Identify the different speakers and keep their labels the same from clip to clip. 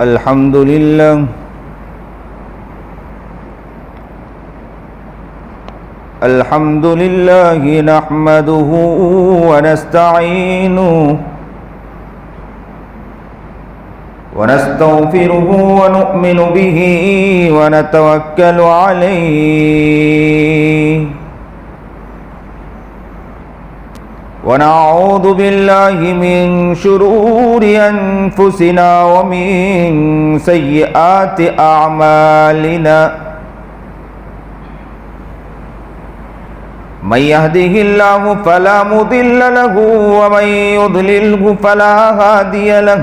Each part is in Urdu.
Speaker 1: الحمد لله الحمد لله نحمده ونستعينه ونستغفره ونؤمن به ونتوكل عليه ونعوذ بالله من شرور أنفسنا ومن سيئات أعمالنا من يهده الله فلا مضل له ومن يضلله فلا هادي له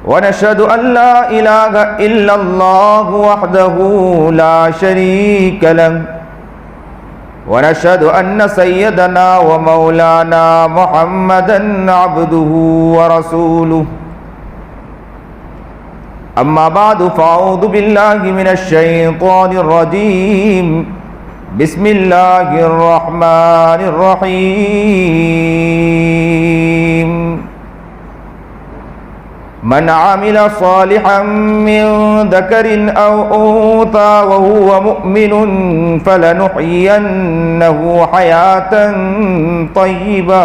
Speaker 1: ونشهد أن لا إله إلا الله وحده لا شريك له ونشهد أن سيدنا ومولانا محمدا عبده ورسوله أما بعد فأعوذ بالله من الشيطان الرجيم بسم الله الرحمن الرحيم من عمل صالحا من ذكر أو أنثى وهو مؤمن فلنحيينه حياة طيبة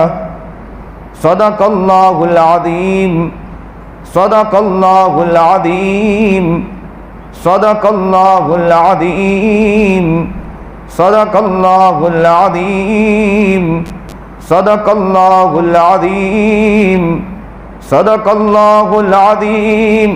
Speaker 1: صدق الله العظيم صدق الله العظيم صدق الله العظيم صدق الله العظيم صدق الله العظيم صدق الله العظيم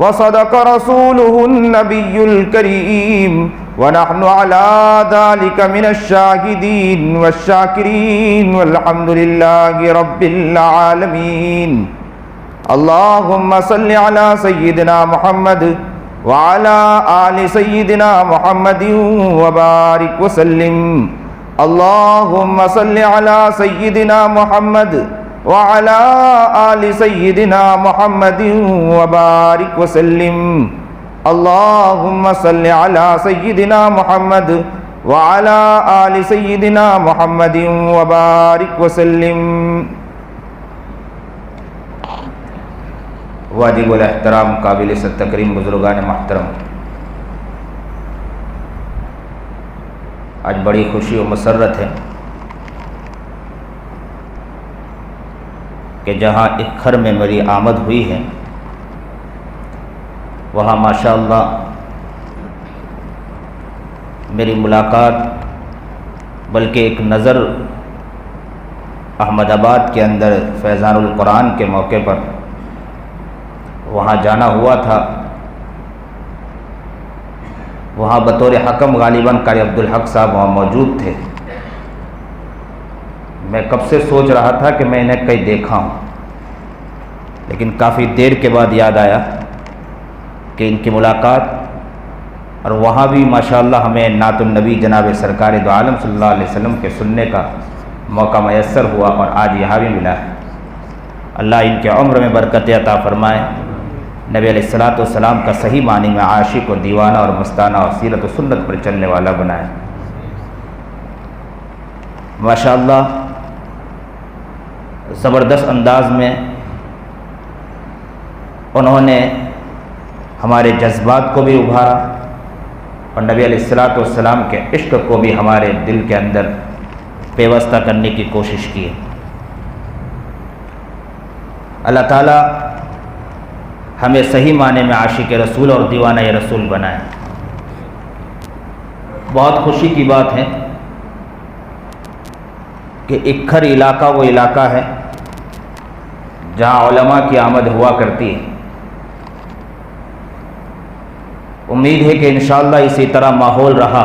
Speaker 1: وصدق رسوله النبي الكريم ونحن على ذلك من الشاهدين والشاكرين والحمد لله رب العالمين اللهم صل على سيدنا محمد وعلى آل سيدنا محمد وبارك وسلم اللهم صل على سيدنا محمد وعلى آل سيدنا محمد وبارك وسلم اللهم صل على سيدنا محمد وعلى آل سيدنا محمد وبارك وسلم واجب الاحترام قابل تکریم بزرگان محترم، آج بڑی خوشی و مسرت ہے کہ جہاں اکھر میں میری آمد ہوئی ہے وہاں ماشاءاللہ میری ملاقات بلکہ ایک نظر احمد آباد کے اندر فیضان القرآن کے موقع پر وہاں جانا ہوا تھا۔ وہاں بطور حکم غالباً قاری عبدالحق صاحب وہاں موجود تھے۔ میں کب سے سوچ رہا تھا کہ میں انہیں کہیں دیکھا ہوں، لیکن کافی دیر کے بعد یاد آیا کہ ان کی ملاقات اور وہاں بھی ماشاءاللہ ہمیں نعت النبی جناب سرکار دو عالم صلی اللہ علیہ وسلم کے سننے کا موقع میسر ہوا اور آج یہاں بھی ملا ہے۔ اللہ ان کے عمر میں برکت عطا فرمائے، نبی علیہ الصلوۃ والسلام کا صحیح معنی میں عاشق و دیوانہ اور مستانہ اور سیرت و سنت پر چلنے والا بنائے۔ ماشاءاللہ زبردست انداز میں انہوں نے ہمارے جذبات کو بھی ابھارا اور نبی علیہ الصلوۃ والسلام کے عشق کو بھی ہمارے دل کے اندر پیوستہ کرنے کی کوشش کی ہے۔ اللہ تعالیٰ ہمیں صحیح معنی میں عاشق رسول اور دیوانہ رسول بنائے۔ بہت خوشی کی بات ہے کہ اکھر علاقہ وہ علاقہ ہے جہاں علماء کی آمد ہوا کرتی ہے۔ امید ہے کہ انشاءاللہ اسی طرح ماحول رہا،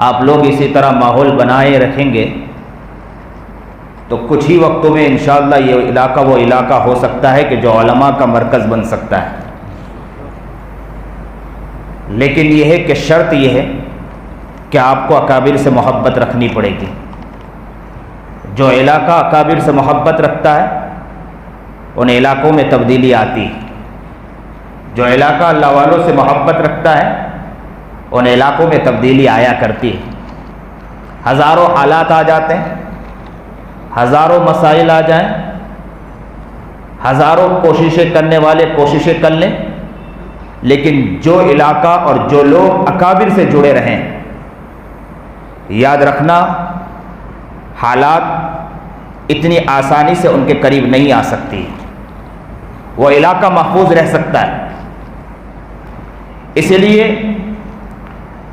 Speaker 1: آپ لوگ اسی طرح ماحول بنائے رکھیں گے تو کچھ ہی وقتوں میں انشاءاللہ یہ علاقہ وہ علاقہ ہو سکتا ہے کہ جو علماء کا مرکز بن سکتا ہے۔ لیکن یہ ہے کہ شرط یہ ہے کہ آپ کو اکابر سے محبت رکھنی پڑے گی۔ جو علاقہ اکابر سے محبت رکھتا ہے ان علاقوں میں تبدیلی آتی ہے، جو علاقہ اللہ والوں سے محبت رکھتا ہے ان علاقوں میں تبدیلی آیا کرتی ہے۔ ہزاروں حالات آ جاتے ہیں، ہزاروں مسائل آ جائیں، ہزاروں کوششیں کرنے والے کوششیں کر لیں، لیکن جو علاقہ اور جو لوگ اکابر سے جڑے رہیں، یاد رکھنا حالات اتنی آسانی سے ان کے قریب نہیں آ سکتی، وہ علاقہ محفوظ رہ سکتا ہے۔ اسی لیے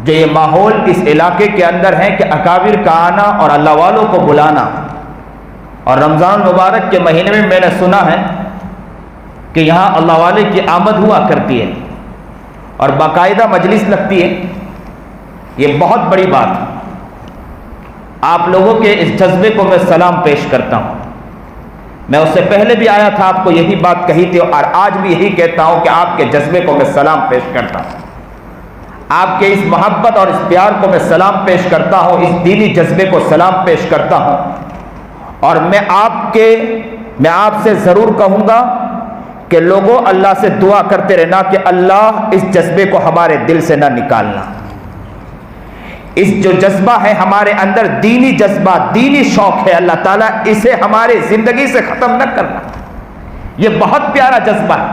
Speaker 1: جو یہ ماحول اس علاقے کے اندر ہے کہ اکابر کا آنا اور اللہ والوں کو بلانا، اور رمضان المبارک کے مہینے میں میں نے سنا ہے کہ یہاں اللہ والے کی آمد ہوا کرتی ہے اور باقاعدہ مجلس لگتی ہے، یہ بہت بڑی بات ہے۔ آپ لوگوں کے اس جذبے کو میں سلام پیش کرتا ہوں۔ میں اس سے پہلے بھی آیا تھا، آپ کو یہی بات کہی تھی، اور آج بھی یہی کہتا ہوں کہ آپ کے جذبے کو میں سلام پیش کرتا ہوں، آپ کے اس محبت اور اس پیار کو میں سلام پیش کرتا ہوں، اس دینی جذبے کو سلام پیش کرتا ہوں۔ اور میں آپ سے ضرور کہوں گا کہ لوگوں اللہ سے دعا کرتے رہنا کہ اللہ اس جذبے کو ہمارے دل سے نہ نکالنا۔ اس جو جذبہ ہے ہمارے اندر، دینی جذبہ، دینی شوق ہے، اللہ تعالیٰ اسے ہمارے زندگی سے ختم نہ کرنا۔ یہ بہت پیارا جذبہ ہے،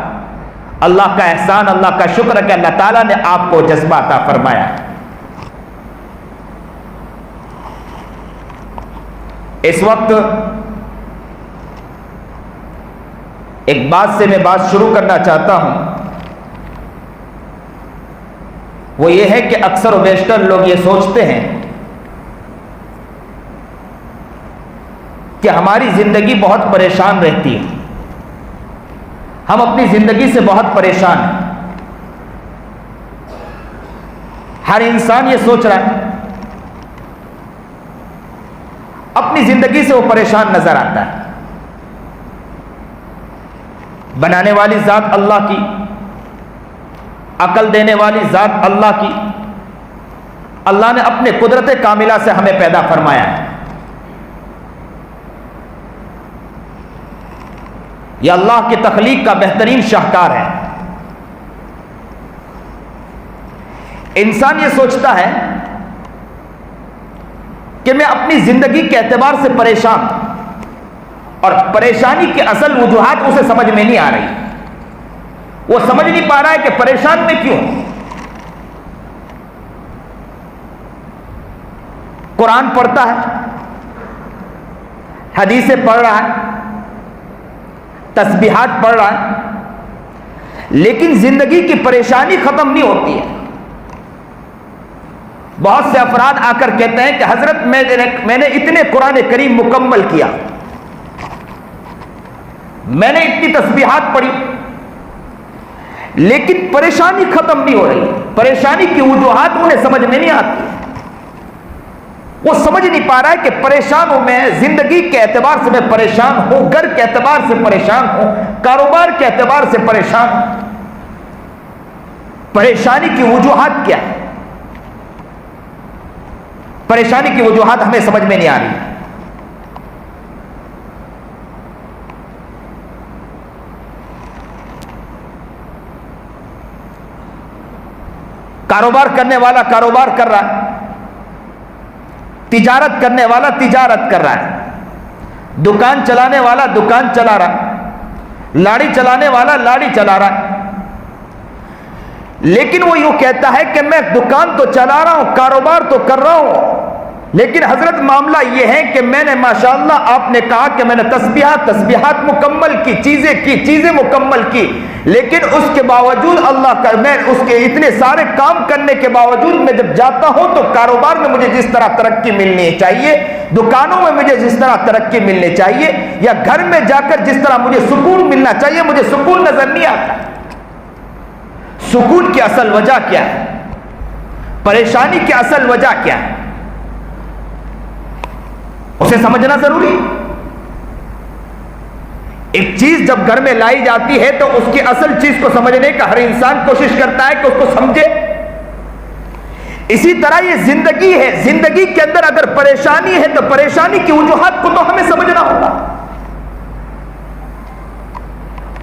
Speaker 1: اللہ کا احسان، اللہ کا شکر ہے کہ اللہ تعالیٰ نے آپ کو جذبہ عطا فرمایا ہے۔ اس وقت ایک بات سے میں بات شروع کرنا چاہتا ہوں، وہ یہ ہے کہ اکثر و بیشتر لوگ یہ سوچتے ہیں کہ ہماری زندگی بہت پریشان رہتی ہے، ہم اپنی زندگی سے بہت پریشان ہیں۔ ہر انسان یہ سوچ رہا ہے، اپنی زندگی سے وہ پریشان نظر آتا ہے۔ بنانے والی ذات اللہ کی، عقل دینے والی ذات اللہ کی، اللہ نے اپنے قدرت کاملہ سے ہمیں پیدا فرمایا ہے۔ یہ اللہ کی تخلیق کا بہترین شاہکار ہے۔ انسان یہ سوچتا ہے کہ میں اپنی زندگی کے اعتبار سے پریشان ہوں، اور پریشانی کی اصل وجوہات اسے سمجھ میں نہیں آ رہی، وہ سمجھ نہیں پا رہا ہے کہ پریشان میں کیوں۔ قرآن پڑھتا ہے، حدیثیں پڑھ رہا ہے، تسبیحات پڑھ رہا ہے، لیکن زندگی کی پریشانی ختم نہیں ہوتی ہے۔ بہت سے افراد آ کر کہتے ہیں کہ حضرت میں نے اتنے قرآن کریم مکمل کیا، میں نے اتنی تسبیحات پڑھی، لیکن پریشانی ختم نہیں ہو رہی۔ پریشانی کی وجوہات انہیں سمجھ میں نہیں آتی، وہ سمجھ نہیں پا رہا ہے کہ پریشان ہوں میں، زندگی کے اعتبار سے میں پریشان ہوں، گھر کے اعتبار سے پریشان ہوں، کاروبار کے اعتبار سے پریشان ہوں۔ پریشانی کی وجوہات کیا ہے؟ پریشانی کی وجوہات ہمیں سمجھ میں نہیں آ رہی۔ کاروبار کرنے والا کاروبار کر رہا ہے، تجارت کرنے والا تجارت کر رہا ہے، دکان چلانے والا دکان چلا رہا ہے، لاڑی چلانے والا لاڑی چلا رہا ہے، لیکن وہ یوں کہتا ہے کہ میں دکان تو چلا رہا ہوں، کاروبار تو کر رہا ہوں، لیکن حضرت معاملہ یہ ہے کہ میں نے ماشاءاللہ آپ نے کہا کہ میں نے تسبیحات مکمل کی، چیزیں مکمل کی، لیکن اس کے باوجود اللہ کا میں اس کے اتنے سارے کام کرنے کے باوجود میں جب جاتا ہوں تو کاروبار میں مجھے جس طرح ترقی ملنی چاہیے، دکانوں میں مجھے جس طرح ترقی ملنی چاہیے، یا گھر میں جا کر جس طرح مجھے سکون ملنا چاہیے، مجھے سکون نظر نہیں آتا۔ سکون کی اصل وجہ کیا ہے؟ پریشانی کی اصل وجہ کیا ہے؟ اسے سمجھنا ضروری۔ ایک چیز جب گھر میں لائی جاتی ہے تو اس کی اصل چیز کو سمجھنے کا ہر انسان کوشش کرتا ہے کہ اس کو سمجھے۔ اسی طرح یہ زندگی ہے، زندگی کے اندر اگر پریشانی ہے تو پریشانی کی وجوہات کو تو ہمیں سمجھنا ہوگا۔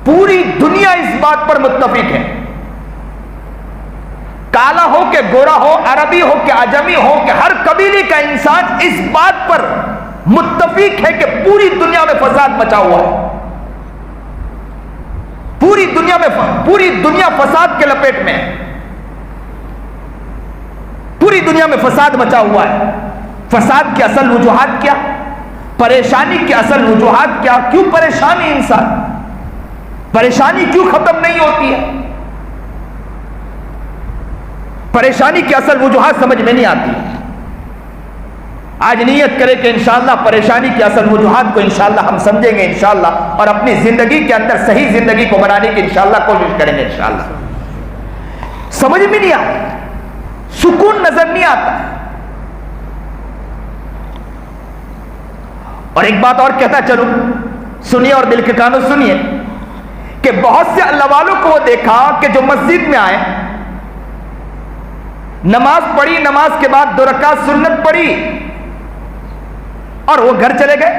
Speaker 1: پوری دنیا اس بات پر متفق ہے، کالا ہو کہ گورا ہو، عربی ہو کہ عجمی ہو، کہ ہر قبیلے کا انسان اس بات پر متفق ہے کہ پوری دنیا میں فساد مچا ہوا ہے۔ پوری دنیا فساد کے لپیٹ میں ہے، پوری دنیا میں فساد مچا ہوا ہے۔ فساد کی اصل وجوہات کیا؟ پریشانی کی اصل وجوہات کیا؟ کیوں پریشانی انسان؟ پریشانی کیوں ختم نہیں ہوتی ہے؟ پریشانی کی اصل وجوہات سمجھ میں نہیں آتی۔ آج نیت کرے کہ انشاءاللہ پریشانی کی اصل وجوہات کو انشاءاللہ ہم سمجھیں گے انشاءاللہ، اور اپنی زندگی کے اندر صحیح زندگی کو بنانے کی انشاءاللہ کوشش کریں گے انشاءاللہ۔ سمجھ میں نہیں آتا، سکون نظر نہیں آتا۔ اور ایک بات اور کہتا چلوں، سنیے اور دل کے کانوں سنیے، کہ بہت سے اللہ والوں کو وہ دیکھا کہ جو مسجد میں آئے، نماز پڑھی، نماز کے بعد 2 رکعت سنت پڑھی اور وہ گھر چلے گئے،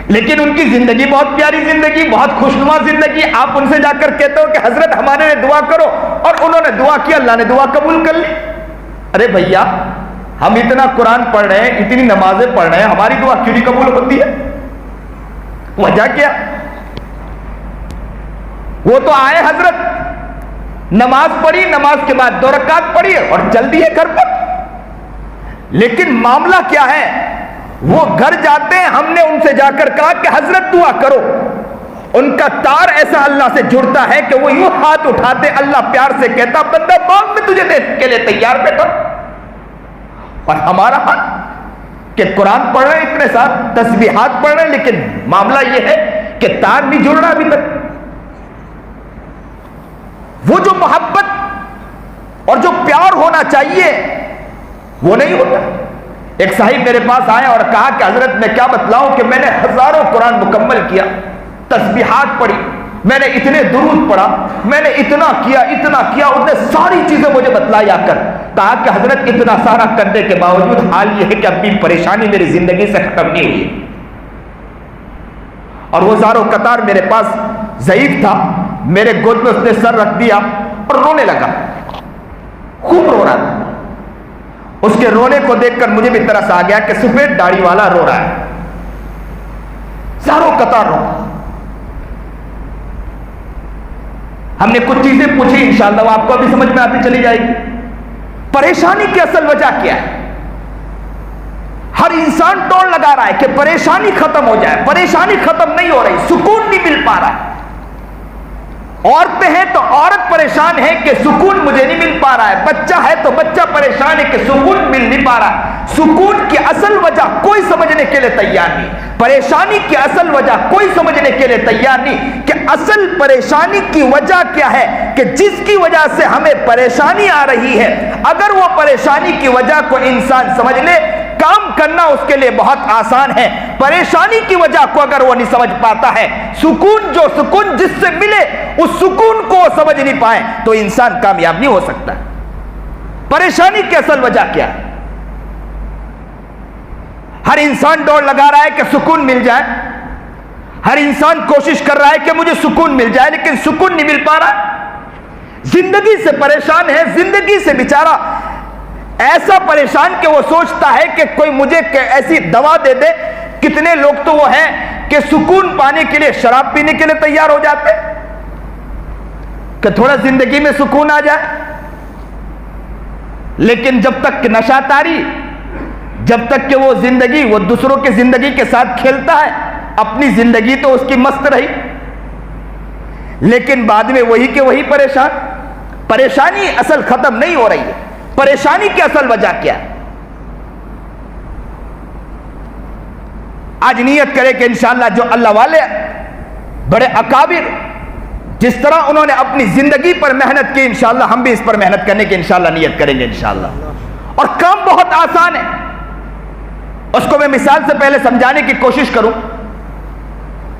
Speaker 1: لیکن ان کی زندگی بہت پیاری زندگی، بہت خوشنما زندگی۔ آپ ان سے جا کر کہتے ہو کہ حضرت ہمارے لیے دعا کرو، اور انہوں نے دعا کی، اللہ نے دعا قبول کر لی۔ ارے بھیا، ہم اتنا قرآن پڑھ رہے ہیں، اتنی نمازیں پڑھ رہے ہیں، ہماری دعا کیوں نہیں قبول ہوتی ہے؟ وجہ کیا؟ وہ تو آئے حضرت، نماز پڑھی، نماز کے بعد 2 رکعت پڑھی اور چل دیے گھر پر، لیکن معاملہ کیا ہے؟ وہ گھر جاتے ہیں، ہم نے ان سے جا کر کہا کہ حضرت دعا کرو، ان کا تار ایسا اللہ سے جڑتا ہے کہ وہ یوں ہاتھ اٹھاتے، اللہ پیار سے کہتا بندہ مانگ، میں تجھے دینے کے لیے تیار بیٹھا۔ اور ہمارا حال کہ قرآن پڑھ رہے ہیں، اتنے ساتھ تسبیحات پڑھ رہے ہیں، لیکن معاملہ یہ ہے کہ تار نہیں جڑ رہا ابھی تک۔ وہ جو محبت اور جو پیار ہونا چاہیے وہ نہیں ہوتا۔ ایک صاحب میرے پاس آیا اور کہا کہ حضرت میں کیا بتلاؤں کہ میں نے ہزاروں قرآن مکمل کیا، تسبیحات پڑھی، میں نے اتنے درود پڑھا، میں نے اتنا کیا، اس نے ساری چیزیں مجھے بتلائی آ کر، کہا کہ حضرت اتنا سارا کرنے کے باوجود حال یہ ہے کہ اب بھی پریشانی میری زندگی سے ختم نہیں ہوئی۔ اور وہ زاروں قطار میرے پاس ضعیف تھا، میرے گود میں اس نے سر رکھ دیا اور رونے لگا، خوب رو رہا تھا۔ اس کے رونے کو دیکھ کر مجھے بھی ترس آ گیا کہ سفید داڑھی والا رو رہا ہے، زاروں قطار رو۔ ہم نے کچھ چیزیں پوچھی، انشاءاللہ وہ آپ کو ابھی سمجھ میں آتی چلی جائے گی۔ پریشانی کی اصل وجہ کیا ہے؟ ہر انسان دوڑ لگا رہا ہے کہ پریشانی ختم ہو جائے، پریشانی ختم نہیں ہو رہی، سکون نہیں مل پا رہا ہے۔ عورتیں ہیں تو عورت پریشان ہے کہ سکون مجھے نہیں مل پا رہا ہے، بچہ ہے تو بچہ پریشان ہے کہ سکون مل نہیں پا رہا ہے۔ سکون کی اصل وجہ کوئی سمجھنے کے لیے تیار نہیں، پریشانی کی اصل وجہ کوئی سمجھنے کے لیے تیار نہیں کہ اصل پریشانی کی وجہ کیا ہے، کہ جس کی وجہ سے ہمیں پریشانی آ رہی ہے، اگر وہ پریشانی کی وجہ کو انسان سمجھ لے، کام کرنا اس کے لیے بہت آسان ہے۔ پریشانی کی وجہ کو اگر وہ نہیں سمجھ پاتا ہے، سکون جس سے ملے اس سکون کو وہ سمجھ نہیں پائے تو انسان کامیاب نہیں ہو سکتا۔ پریشانی کی اصل وجہ کیا ہے؟ ہر انسان دوڑ لگا رہا ہے کہ سکون مل جائے، ہر انسان کوشش کر رہا ہے کہ مجھے سکون مل جائے، لیکن سکون نہیں مل پا رہا، زندگی سے پریشان ہے، زندگی سے بیچارہ ایسا پریشان کہ وہ سوچتا ہے کہ کوئی مجھے ایسی دوا دے دے۔ کتنے لوگ تو وہ ہیں کہ سکون پانے کے لیے شراب پینے کے لیے تیار ہو جاتے کہ تھوڑا زندگی میں سکون آ جائے، لیکن جب تک کہ نشہ طاری، جب تک کہ وہ دوسروں کی زندگی کے ساتھ کھیلتا ہے، اپنی زندگی تو اس کی مست رہی، لیکن بعد میں وہی کہ وہی پریشانی اصل ختم نہیں ہو رہی ہے۔ پریشانی کی اصل وجہ کیا ہے؟ آج نیت کرے کہ انشاءاللہ جو اللہ والے بڑے اکابر جس طرح انہوں نے اپنی زندگی پر محنت کی، انشاءاللہ ہم بھی اس پر محنت کرنے کی انشاءاللہ نیت کریں گے انشاءاللہ۔ اور کام بہت آسان ہے، اس کو میں مثال سے پہلے سمجھانے کی کوشش کروں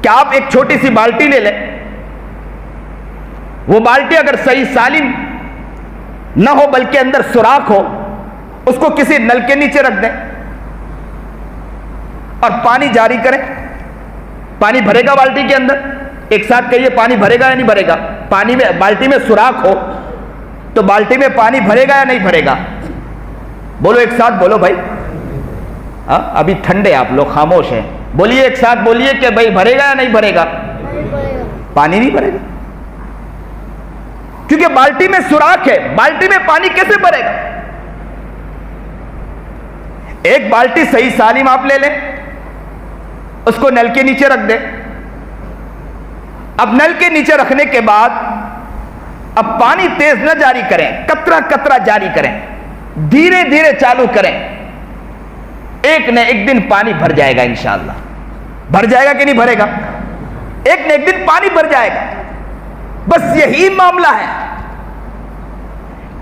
Speaker 1: کہ آپ ایک چھوٹی سی بالٹی لے لیں، وہ بالٹی اگر صحیح سالم نہ ہو بلکہ اندر سوراخ ہو، اس کو کسی نل کے نیچے رکھ دیں اور پانی جاری کریں، پانی بھرے گا بالٹی کے اندر۔ ایک ساتھ کہیے پانی بھرے گا یا نہیں بھرے گا؟ پانی میں بالٹی میں سوراخ ہو تو بالٹی میں پانی بھرے گا یا نہیں بھرے گا؟ بولو ایک ساتھ، بولو بھائی، ابھی ٹھنڈے آپ لوگ خاموش ہیں، بولیے ایک ساتھ، بولیے کہ بھائی بھرے گا یا نہیں بھرے گا؟ پانی نہیں بھرے گا۔ کیونکہ بالٹی میں سوراخ ہے، بالٹی میں پانی کیسے بھرے گا؟ ایک بالٹی صحیح سالم آپ لے لیں، اس کو نل کے نیچے رکھ دیں. اب نل کے نیچے رکھنے کے بعد اب پانی تیز نہ جاری کریں، قطرہ قطرہ جاری کریں، دھیرے دھیرے چالو کریں. ایک نہ ایک دن پانی بھر جائے گا انشاءاللہ. بھر جائے گا کہ نہیں بھرے گا؟ ایک نہ ایک دن پانی بھر جائے گا. بس یہی معاملہ ہے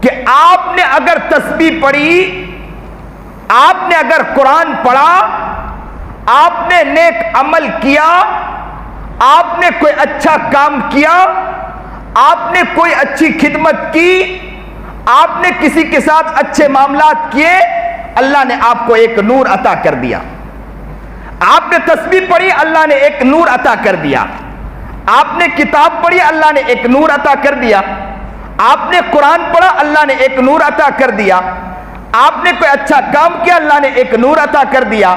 Speaker 1: کہ آپ نے اگر تسبیح پڑھی، آپ نے اگر قرآن پڑھا، آپ نے نیک عمل کیا، آپ نے کوئی اچھا کام کیا، آپ نے کوئی اچھی خدمت کی، آپ نے کسی کے ساتھ اچھے معاملات کیے، اللہ نے آپ کو ایک نور عطا کر دیا. آپ نے تسبیح پڑھی، اللہ نے ایک نور عطا کر دیا. آپ نے کتاب پڑھی، اللہ نے ایک نور عطا کر دیا. آپ نے قرآن پڑھا، اللہ نے ایک نور عطا کر دیا. آپ نے کوئی اچھا کام کیا، اللہ نے ایک نور عطا کر دیا.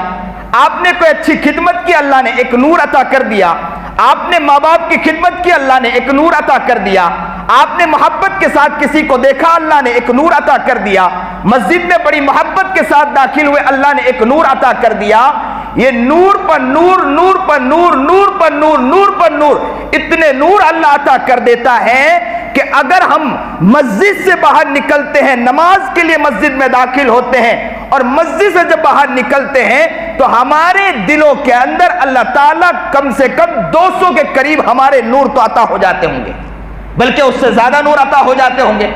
Speaker 1: آپ نے کوئی اچھی خدمت کی، اللہ نے ایک نور عطا کر دیا. آپ نے ماں باپ کی خدمت کی، اللہ نے ایک نور عطا کر دیا. آپ نے محبت کے ساتھ کسی کو دیکھا، اللہ نے ایک نور عطا کر دیا. مسجد میں بڑی محبت کے ساتھ داخل ہوئے، اللہ نے ایک نور عطا کر دیا. یہ نور پر نور، نور پر نور، نور پر نور، نور پر نور، اتنے نور اللہ عطا کر دیتا ہے کہ اگر ہم مسجد سے باہر نکلتے ہیں، نماز کے لیے مسجد میں داخل ہوتے ہیں اور مسجد سے جب باہر نکلتے ہیں تو ہمارے دلوں کے اندر اللہ تعالیٰ کم سے کم 200 کے قریب ہمارے نور تو عطا ہو جاتے ہوں گے، بلکہ اس سے زیادہ نور عطا ہو جاتے ہوں گے.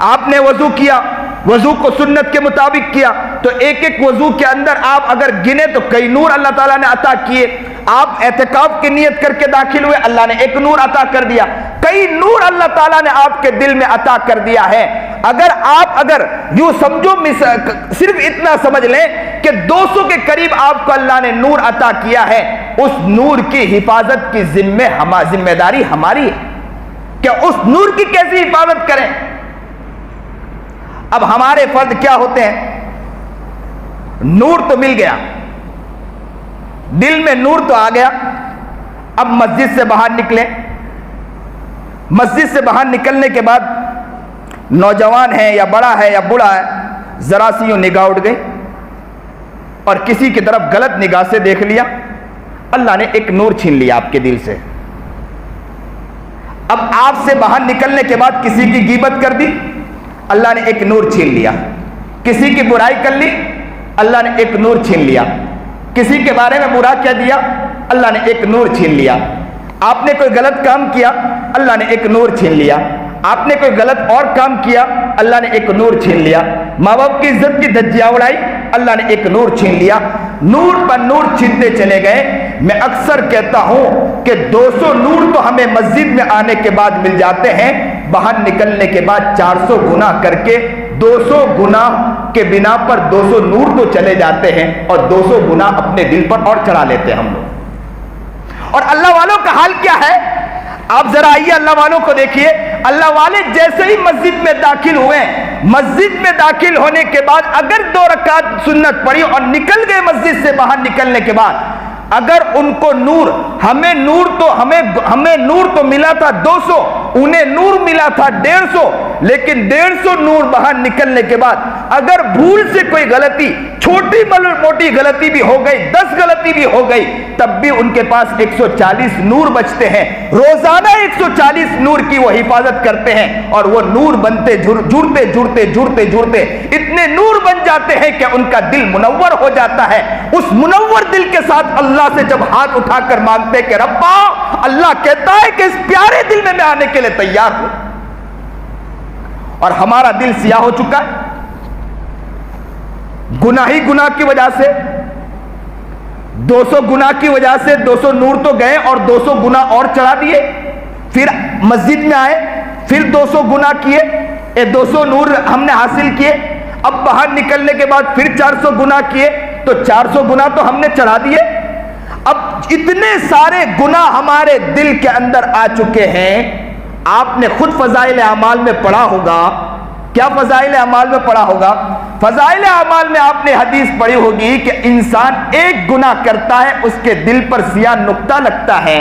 Speaker 1: آپ نے وضو کیا، وضو کو سنت کے مطابق کیا، تو ایک ایک وضو کے اندر آپ اگر گنے تو کئی نور اللہ تعالیٰ نے عطا کیے. آپ اعتکاف کی نیت کر کے داخل ہوئے، اللہ نے ایک نور عطا کر دیا. کئی نور اللہ تعالیٰ نے آپ کے دل میں عطا کر دیا ہے. اگر یوں سمجھو، صرف اتنا سمجھ لیں کہ 200 کے قریب آپ کو اللہ نے نور عطا کیا ہے. اس نور کی حفاظت کی ذمہ داری ہماری ہے کہ اس نور کی کیسی حفاظت کریں. اب ہمارے فرض کیا ہوتے ہیں؟ نور تو مل گیا، دل میں نور تو آ گیا. اب مسجد سے باہر نکلیں. مسجد سے باہر نکلنے کے بعد نوجوان ہے یا بڑا ہے یا بوڑھا ہے، ذرا سی یوں نگاہ اٹھ گئی اور کسی کی طرف غلط نگاہ سے دیکھ لیا، اللہ نے ایک نور چھین لیا آپ کے دل سے. اب آپ سے باہر نکلنے کے بعد کسی کی غیبت کر دی، اللہ نے ایک نور چھین لیا. کسی کی برائی کر لی، اللہ نے ایک نور چھین لیا. کسی کے بارے میں برا کہہ دیا، اللہ نے ایک نور چھین لیا. آپ نے کوئی غلط کام کیا، اللہ نے ایک نور چھین لیا. آپ نے کوئی غلط اور کام کیا، اللہ نے ایک نور چھین لیا. ماں باپ کی عزت کی دھجیاں اڑائی، اللہ نے ایک نور چھین لیا. نور پر نور چھینتے چلے گئے. میں اکثر کہتا ہوں کہ 200 نور تو ہمیں مسجد میں آنے کے بعد مل جاتے ہیں، باہر نکلنے کے بعد 400 گناہ کر کے 200 گناہ کے بنا پر 200 نور تو چلے جاتے ہیں اور 200 گناہ اپنے دل پر اور چڑھا لیتے ہیں ہم لوگ. اور اللہ والوں کا حال کیا ہے؟ آپ ذرا آئیے اللہ والوں کو دیکھیے. اللہ والے جیسے ہی مسجد میں داخل ہوئے، مسجد میں داخل ہونے کے بعد اگر 2 رکعت سنت پڑھی اور نکل گئے مسجد سے باہر نکلنے کے بعد، اگر ان کو نور، ہمیں نور تو ملا تھا 200، انہیں نور ملا تھا 150، لیکن 150 نور باہر نکلنے کے بعد اگر بھول سے کوئی غلطی، چھوٹی موٹی غلطی بھی ہو گئی، 10 غلطی بھی ہو گئی، تب بھی ان کے پاس 140 نور بچتے ہیں. روزانہ 140 نور کی وہ حفاظت کرتے ہیں اور وہ نور بنتے جڑتے اتنے نور بن جاتے ہیں کہ ان کا دل منور ہو جاتا ہے. اس منور دل کے ساتھ اللہ سے جب ہاتھ اٹھا کر مانگتے کہ ربا، اللہ کہتا ہے کہ اس پیارے دل میں آنے کے لیے تیار ہوں. اور ہمارا دل سیاہ ہو چکا ہے گناہ کی وجہ سے. 200 گناہ کی وجہ سے 200 نور تو گئے اور 200 گناہ اور چڑھا دیے. پھر مسجد میں آئے، پھر 200 گناہ کیے، 200 نور ہم نے حاصل کیے. اب باہر نکلنے کے بعد پھر 400 گناہ کیے تو 400 گناہ تو ہم نے چڑھا دیے. اب اتنے سارے گناہ ہمارے دل کے اندر آ چکے ہیں. آپ نے خود فضائل اعمال میں پڑھا ہوگا. کیا فضائل اعمال میں پڑھا ہوگا؟ فضائل اعمال میں آپ نے حدیث پڑھی ہوگی کہ انسان ایک گناہ کرتا ہے، اس کے دل پر سیاہ نقطہ لگتا ہے.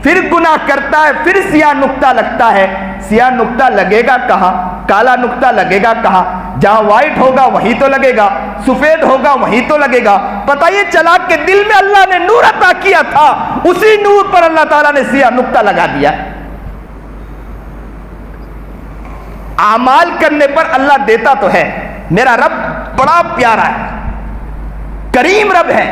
Speaker 1: پھر گناہ کرتا ہے، پھر سیاہ نقطہ لگتا ہے۔ سیاہ نقطہ لگے گا کہاں؟ کالا نقطہ لگے گا کہاں؟ جہاں وائٹ ہوگا وہیں تو لگے گا، سفید ہوگا وہیں تو لگے گا۔ پتہ یہ چلا کہ دل میں اللہ نے نور عطا کیا تھا، اسی نور پر اللہ تعالیٰ نے سیاہ نقطہ لگا دیا۔ اعمال کرنے پر اللہ دیتا تو ہے، میرا رب بڑا پیارا ہے، کریم رب ہے۔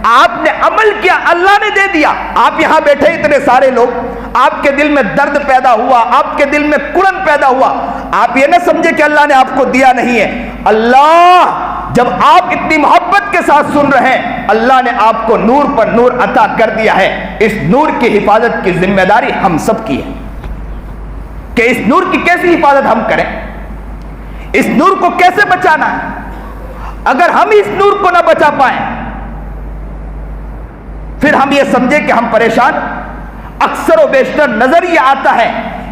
Speaker 1: آپ نے عمل کیا، اللہ نے دے دیا۔ آپ یہاں بیٹھے اتنے سارے لوگ، آپ کے دل میں درد پیدا ہوا، آپ کے دل میں کڑن پیدا ہوا، آپ یہ نہ سمجھے کہ اللہ نے آپ کو دیا نہیں ہے۔ اللہ جب آپ اتنی محبت کے ساتھ سن رہے ہیں، اللہ نے آپ کو نور پر نور عطا کر دیا ہے۔ اس نور کی حفاظت کی ذمہ داری ہم سب کی ہے کہ اس نور کی کیسی حفاظت ہم کریں، اس نور کو کیسے بچانا ہے۔ اگر ہم اس نور کو نہ بچا پائیں پھر ہم یہ سمجھیں کہ ہم پریشان۔ اکثر و بیشتر نظر یہ آتا ہے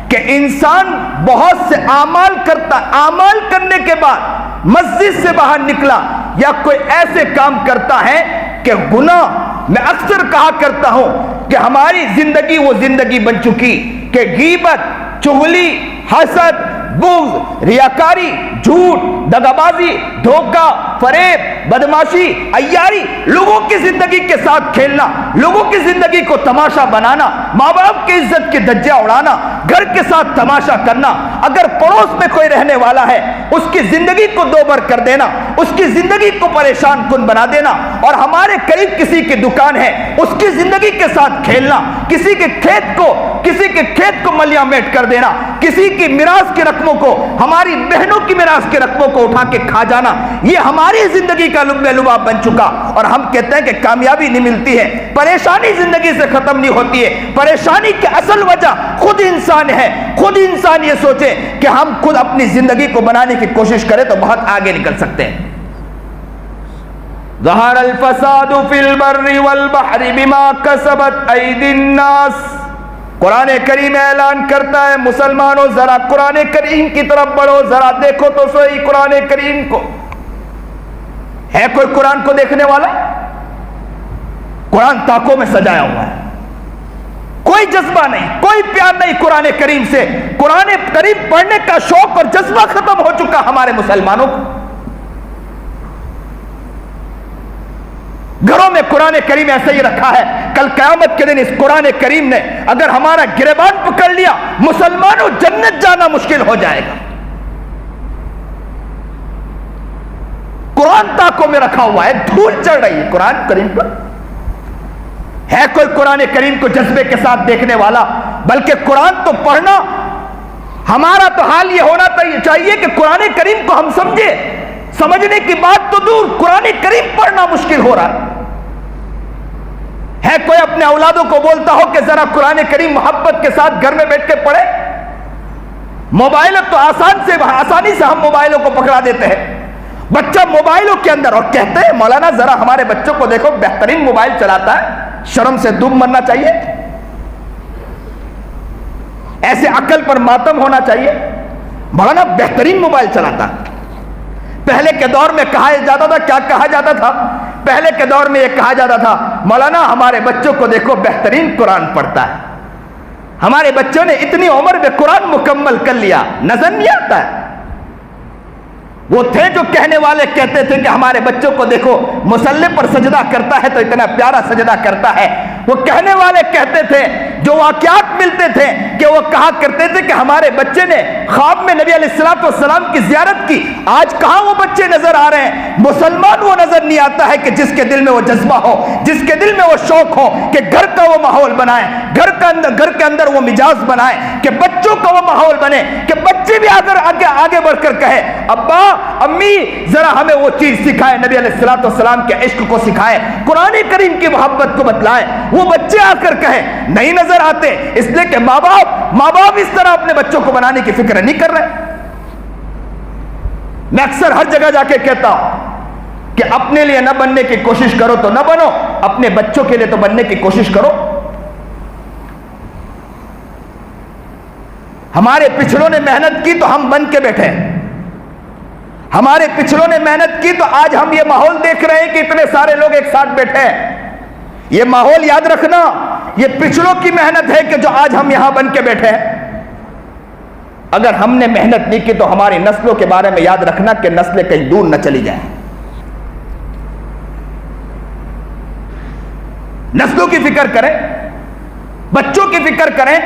Speaker 1: کہ انسان بہت سے اعمال کرتا، اعمال کرنے کے بعد مسجد سے باہر نکلا یا کوئی ایسے کام کرتا ہے کہ گناہ، میں اکثر کہا کرتا ہوں کہ ہماری زندگی وہ زندگی بن چکی کہ غیبت، چغلی، حسد، بغض، ریاکاری، جھوٹ، دغابازی، دھوکہ، فریب، بدماشی، عیاری، لوگوں کی زندگی کے ساتھ کھیلنا، لوگوں کی زندگی کو تماشا بنانا، ماں باپ کی عزت کی دھجیاں اڑانا، گھر کے ساتھ تماشا کرنا، اگر پڑوس میں کوئی رہنے والا ہے اس کی زندگی کو دوبر کر دینا، اس کی زندگی کو پریشان کن بنا دینا، اور ہمارے قریب کسی کی دکان ہے اس کی زندگی کے ساتھ کھیلنا، کسی کے کھیت کو ملیاں میٹ کر دینا، کسی کی میراث کی رقموں کو، ہماری بہنوں کی میراث کی رقموں کو اٹھا کے کھا جانا، یہ ہماری زندگی کا لب لباب بن چکا۔ اور ہم کہتے ہیں کہ کامیابی نہیں ملتی ہے، پریشانی زندگی سے ختم نہیں ہوتی ہے۔ پریشانی کی اصل وجہ خود انسان ہے۔ خود انسان یہ سوچے کہ ہم خود اپنی زندگی کو بنانے کی کوشش کریں تو بہت آگے نکل سکتے ہیں۔ ظہر الفساد فی البر والبحر بما کسبت ایدی الناس۔ قرآن کریم اعلان کرتا ہے مسلمانوں ذرا قرآن کریم کی طرف بڑھو، ذرا دیکھو تو صحیح قرآن کریم کو۔ ہے کوئی قرآن کو دیکھنے والا؟ قرآن طاقوں میں سجایا ہوا ہے، کوئی جذبہ نہیں، کوئی پیار نہیں قرآن کریم سے۔ قرآن کریم پڑھنے کا شوق اور جذبہ ختم ہو چکا ہمارے مسلمانوں کو۔ گھروں میں قرآن کریم ایسے ہی رکھا ہے، کل قیامت کے دن اس قرآن کریم نے اگر ہمارا گریبان پکڑ لیا، مسلمانوں جنت جانا مشکل ہو جائے گا۔ قرآن طاقوں میں رکھا ہوا ہے، دھول چڑھ رہی ہے قرآن کریم پر۔ ہے کوئی قرآن کریم کو جذبے کے ساتھ دیکھنے والا؟ بلکہ قرآن تو پڑھنا، ہمارا تو حال یہ ہونا چاہیے کہ قرآن کریم کو ہم سمجھے، سمجھنے کی بات تو دور، قرآن کریم پڑھنا مشکل ہو رہا ہے۔ کوئی اپنے اولادوں کو بولتا ہو کہ ذرا قرآن کریم محبت کے ساتھ گھر میں بیٹھ کے پڑھے؟ موبائل تو آسانی سے ہم موبائلوں کو پکڑا دیتے ہیں، بچہ موبائلوں کے اندر، اور کہتے ہیں مولانا ذرا ہمارے بچوں کو دیکھو بہترین موبائل چلاتا ہے، شرم سے دم مرنا چاہیے، ایسے عقل پر ماتم ہونا چاہیے، مولانا بہترین موبائل چلاتا ہے۔ پہلے کے دور میں کہا جاتا تھا، کیا کہا جاتا تھا؟ پہلے کے دور میں یہ کہا جاتا تھا مولانا ہمارے بچوں کو دیکھو بہترین قرآن پڑھتا ہے، ہمارے بچوں نے اتنی عمر میں قرآن مکمل کر لیا، نظر نہیں آتا ہے۔ وہ تھے جو کہنے والے کہتے تھے کہ ہمارے بچوں کو دیکھو مصلی پر سجدہ کرتا ہے تو اتنا پیارا سجدہ کرتا ہے۔ وہ کہنے والے کہتے تھے، جو واقعات ملتے تھے کہ وہ کہا کرتے تھے کہ ہمارے بچے نے خواب میں نبی علیہ الصلوۃ والسلام کی زیارت کی۔ آج کہاں وہ بچے نظر آ رہے ہیں؟ مسلمان وہ نظر نہیں آتا ہے کہ جس کے دل میں وہ جذبہ ہو، جس کے دل میں وہ شوق ہو کہ گھر کا وہ ماحول بنائے، گھر کے اندر وہ مزاج بنائے، کہ بچوں کا وہ ماحول بنے کہ بچے بھی اگر آگے بڑھ کر کہے ابا امی ذرا ہمیں وہ چیز سکھائے، نبی علیہ الصلوۃ والسلام کے عشق کو سکھائے، قرآن کریم کی محبت کو بتلائے۔ وہ بچے آ کر کہیں نہیں نظر آتے، اس لیے کہ ماں باپ اس طرح اپنے بچوں کو بنانے کی فکر نہیں کر رہے۔ میں اکثر ہر جگہ جا کے کہتا ہوں کہ اپنے لیے نہ بننے کی کوشش کرو تو نہ بنو، اپنے بچوں کے لیے تو بننے کی کوشش کرو۔ ہمارے پچھڑوں نے محنت کی تو ہم بن کے بیٹھے، ہمارے پچھڑوں نے محنت کی تو آج ہم یہ ماحول دیکھ رہے ہیں کہ اتنے سارے لوگ ایک ساتھ بیٹھے ہیں۔ یہ ماحول یاد رکھنا، یہ پچھلوں کی محنت ہے کہ جو آج ہم یہاں بن کے بیٹھے ہیں. اگر ہم نے محنت نہیں کی تو ہماری نسلوں کے بارے میں یاد رکھنا کہ نسلیں کہیں دور نہ چلی جائیں. نسلوں کی فکر کریں، بچوں کی فکر کریں.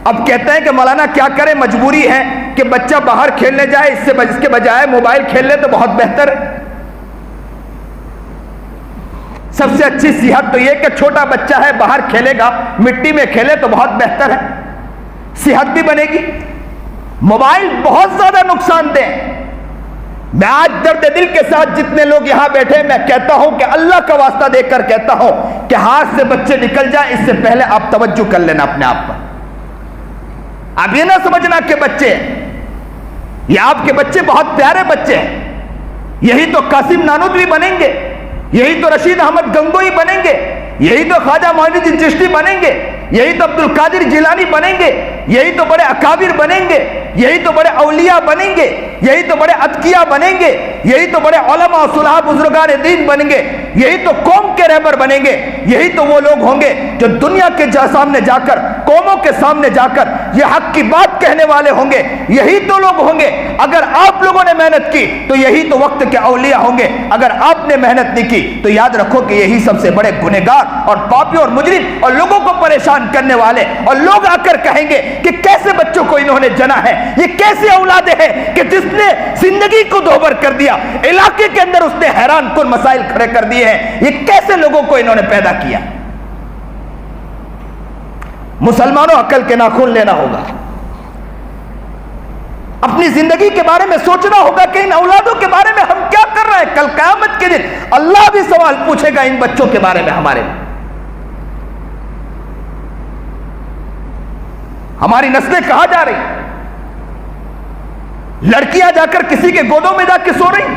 Speaker 1: اب کہتے ہیں کہ مولانا کیا کریں، مجبوری ہے کہ بچہ باہر کھیلنے جائے، اس کے بجائے موبائل کھیل لے تو بہت بہتر ہے. سب سے اچھی صحت تو یہ کہ چھوٹا بچہ ہے باہر کھیلے گا، مٹی میں کھیلے تو بہت بہتر ہے، صحت بھی بنے گی. موبائل بہت زیادہ نقصان دہ. میں آج درد دل کے ساتھ جتنے لوگ یہاں بیٹھے میں کہتا ہوں کہ اللہ کا واسطہ دے کر کہتا ہوں کہ ہاتھ سے بچے نکل جائیں اس سے پہلے آپ توجہ کر لینا اپنے آپ پر. آپ یہ نہ سمجھنا کہ بچے، یہ آپ کے بچے بہت پیارے بچے ہیں، یہی تو قاسم نانوتوی بنیں گے، یہی تو رشید احمد گنگوئی بنیں گے، یہی تو خواجہ معین الدین چشتی بنیں گے، یہی تو عبد القادر جیلانی بنیں گے، یہی تو بڑے اکابر بنیں گے، یہی تو بڑے اولیاء بنیں گے، یہی تو بڑے اتقیاء بنیں گے، یہی تو بڑے علماء صلحاء بزرگان دین بنیں گے، یہی تو قوم کے رہبر بنیں گے. یہی تو وہ لوگ ہوں گے جو دنیا کے سامنے جا کر، قوموں کے سامنے جا کر یہ حق کی بات کہنے والے ہوں گے. یہی تو لوگ ہوں گے. اگر آپ لوگوں نے محنت کی تو یہی تو وقت کے اولیاء ہوں گے. اگر آپ نے محنت نہیں کی تو یاد رکھو کہ یہی سب سے بڑے گنہگار اور پاپی اور مجرم اور لوگوں کو پریشان کرنے والے. اور لوگ آ کر کہیں گے کہ کیسے بچوں کو انہوں نے جنا ہے، یہ کیسے اولادیں ہیں کہ جس نے زندگی کو دوبر کر دیا، علاقے کے اندر اس نے حیران کن مسائل کھڑے کر دیے ہیں، یہ کیسے لوگوں کو انہوں نے پیدا کیا. مسلمانوں عقل کے ناخن لینا ہوگا، اپنی زندگی کے بارے میں سوچنا ہوگا کہ ان اولادوں کے بارے میں ہم کیا کر رہے ہیں. کل قیامت کے دن اللہ بھی سوال پوچھے گا ان بچوں کے بارے میں. ہماری نسلیں کہاں جا رہی؟ لڑکیاں جا کر کسی کے گودوں میں جا کے سو رہی.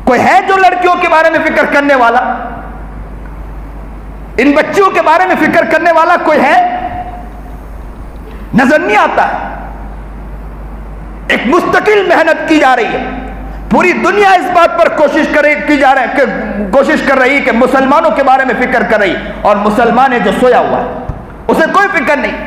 Speaker 1: کوئی ہے جو لڑکیوں کے بارے میں فکر کرنے والا؟ ان بچیوں کے بارے میں فکر کرنے والا کوئی ہے؟ نظر نہیں آتا. ایک مستقل محنت کی جا رہی ہے. پوری دنیا اس بات پر کوشش کر رہی ہے کہ مسلمانوں کے بارے میں فکر کر رہی، اور مسلمان ہے جو سویا ہوا ہے اسے کوئی فکر نہیں.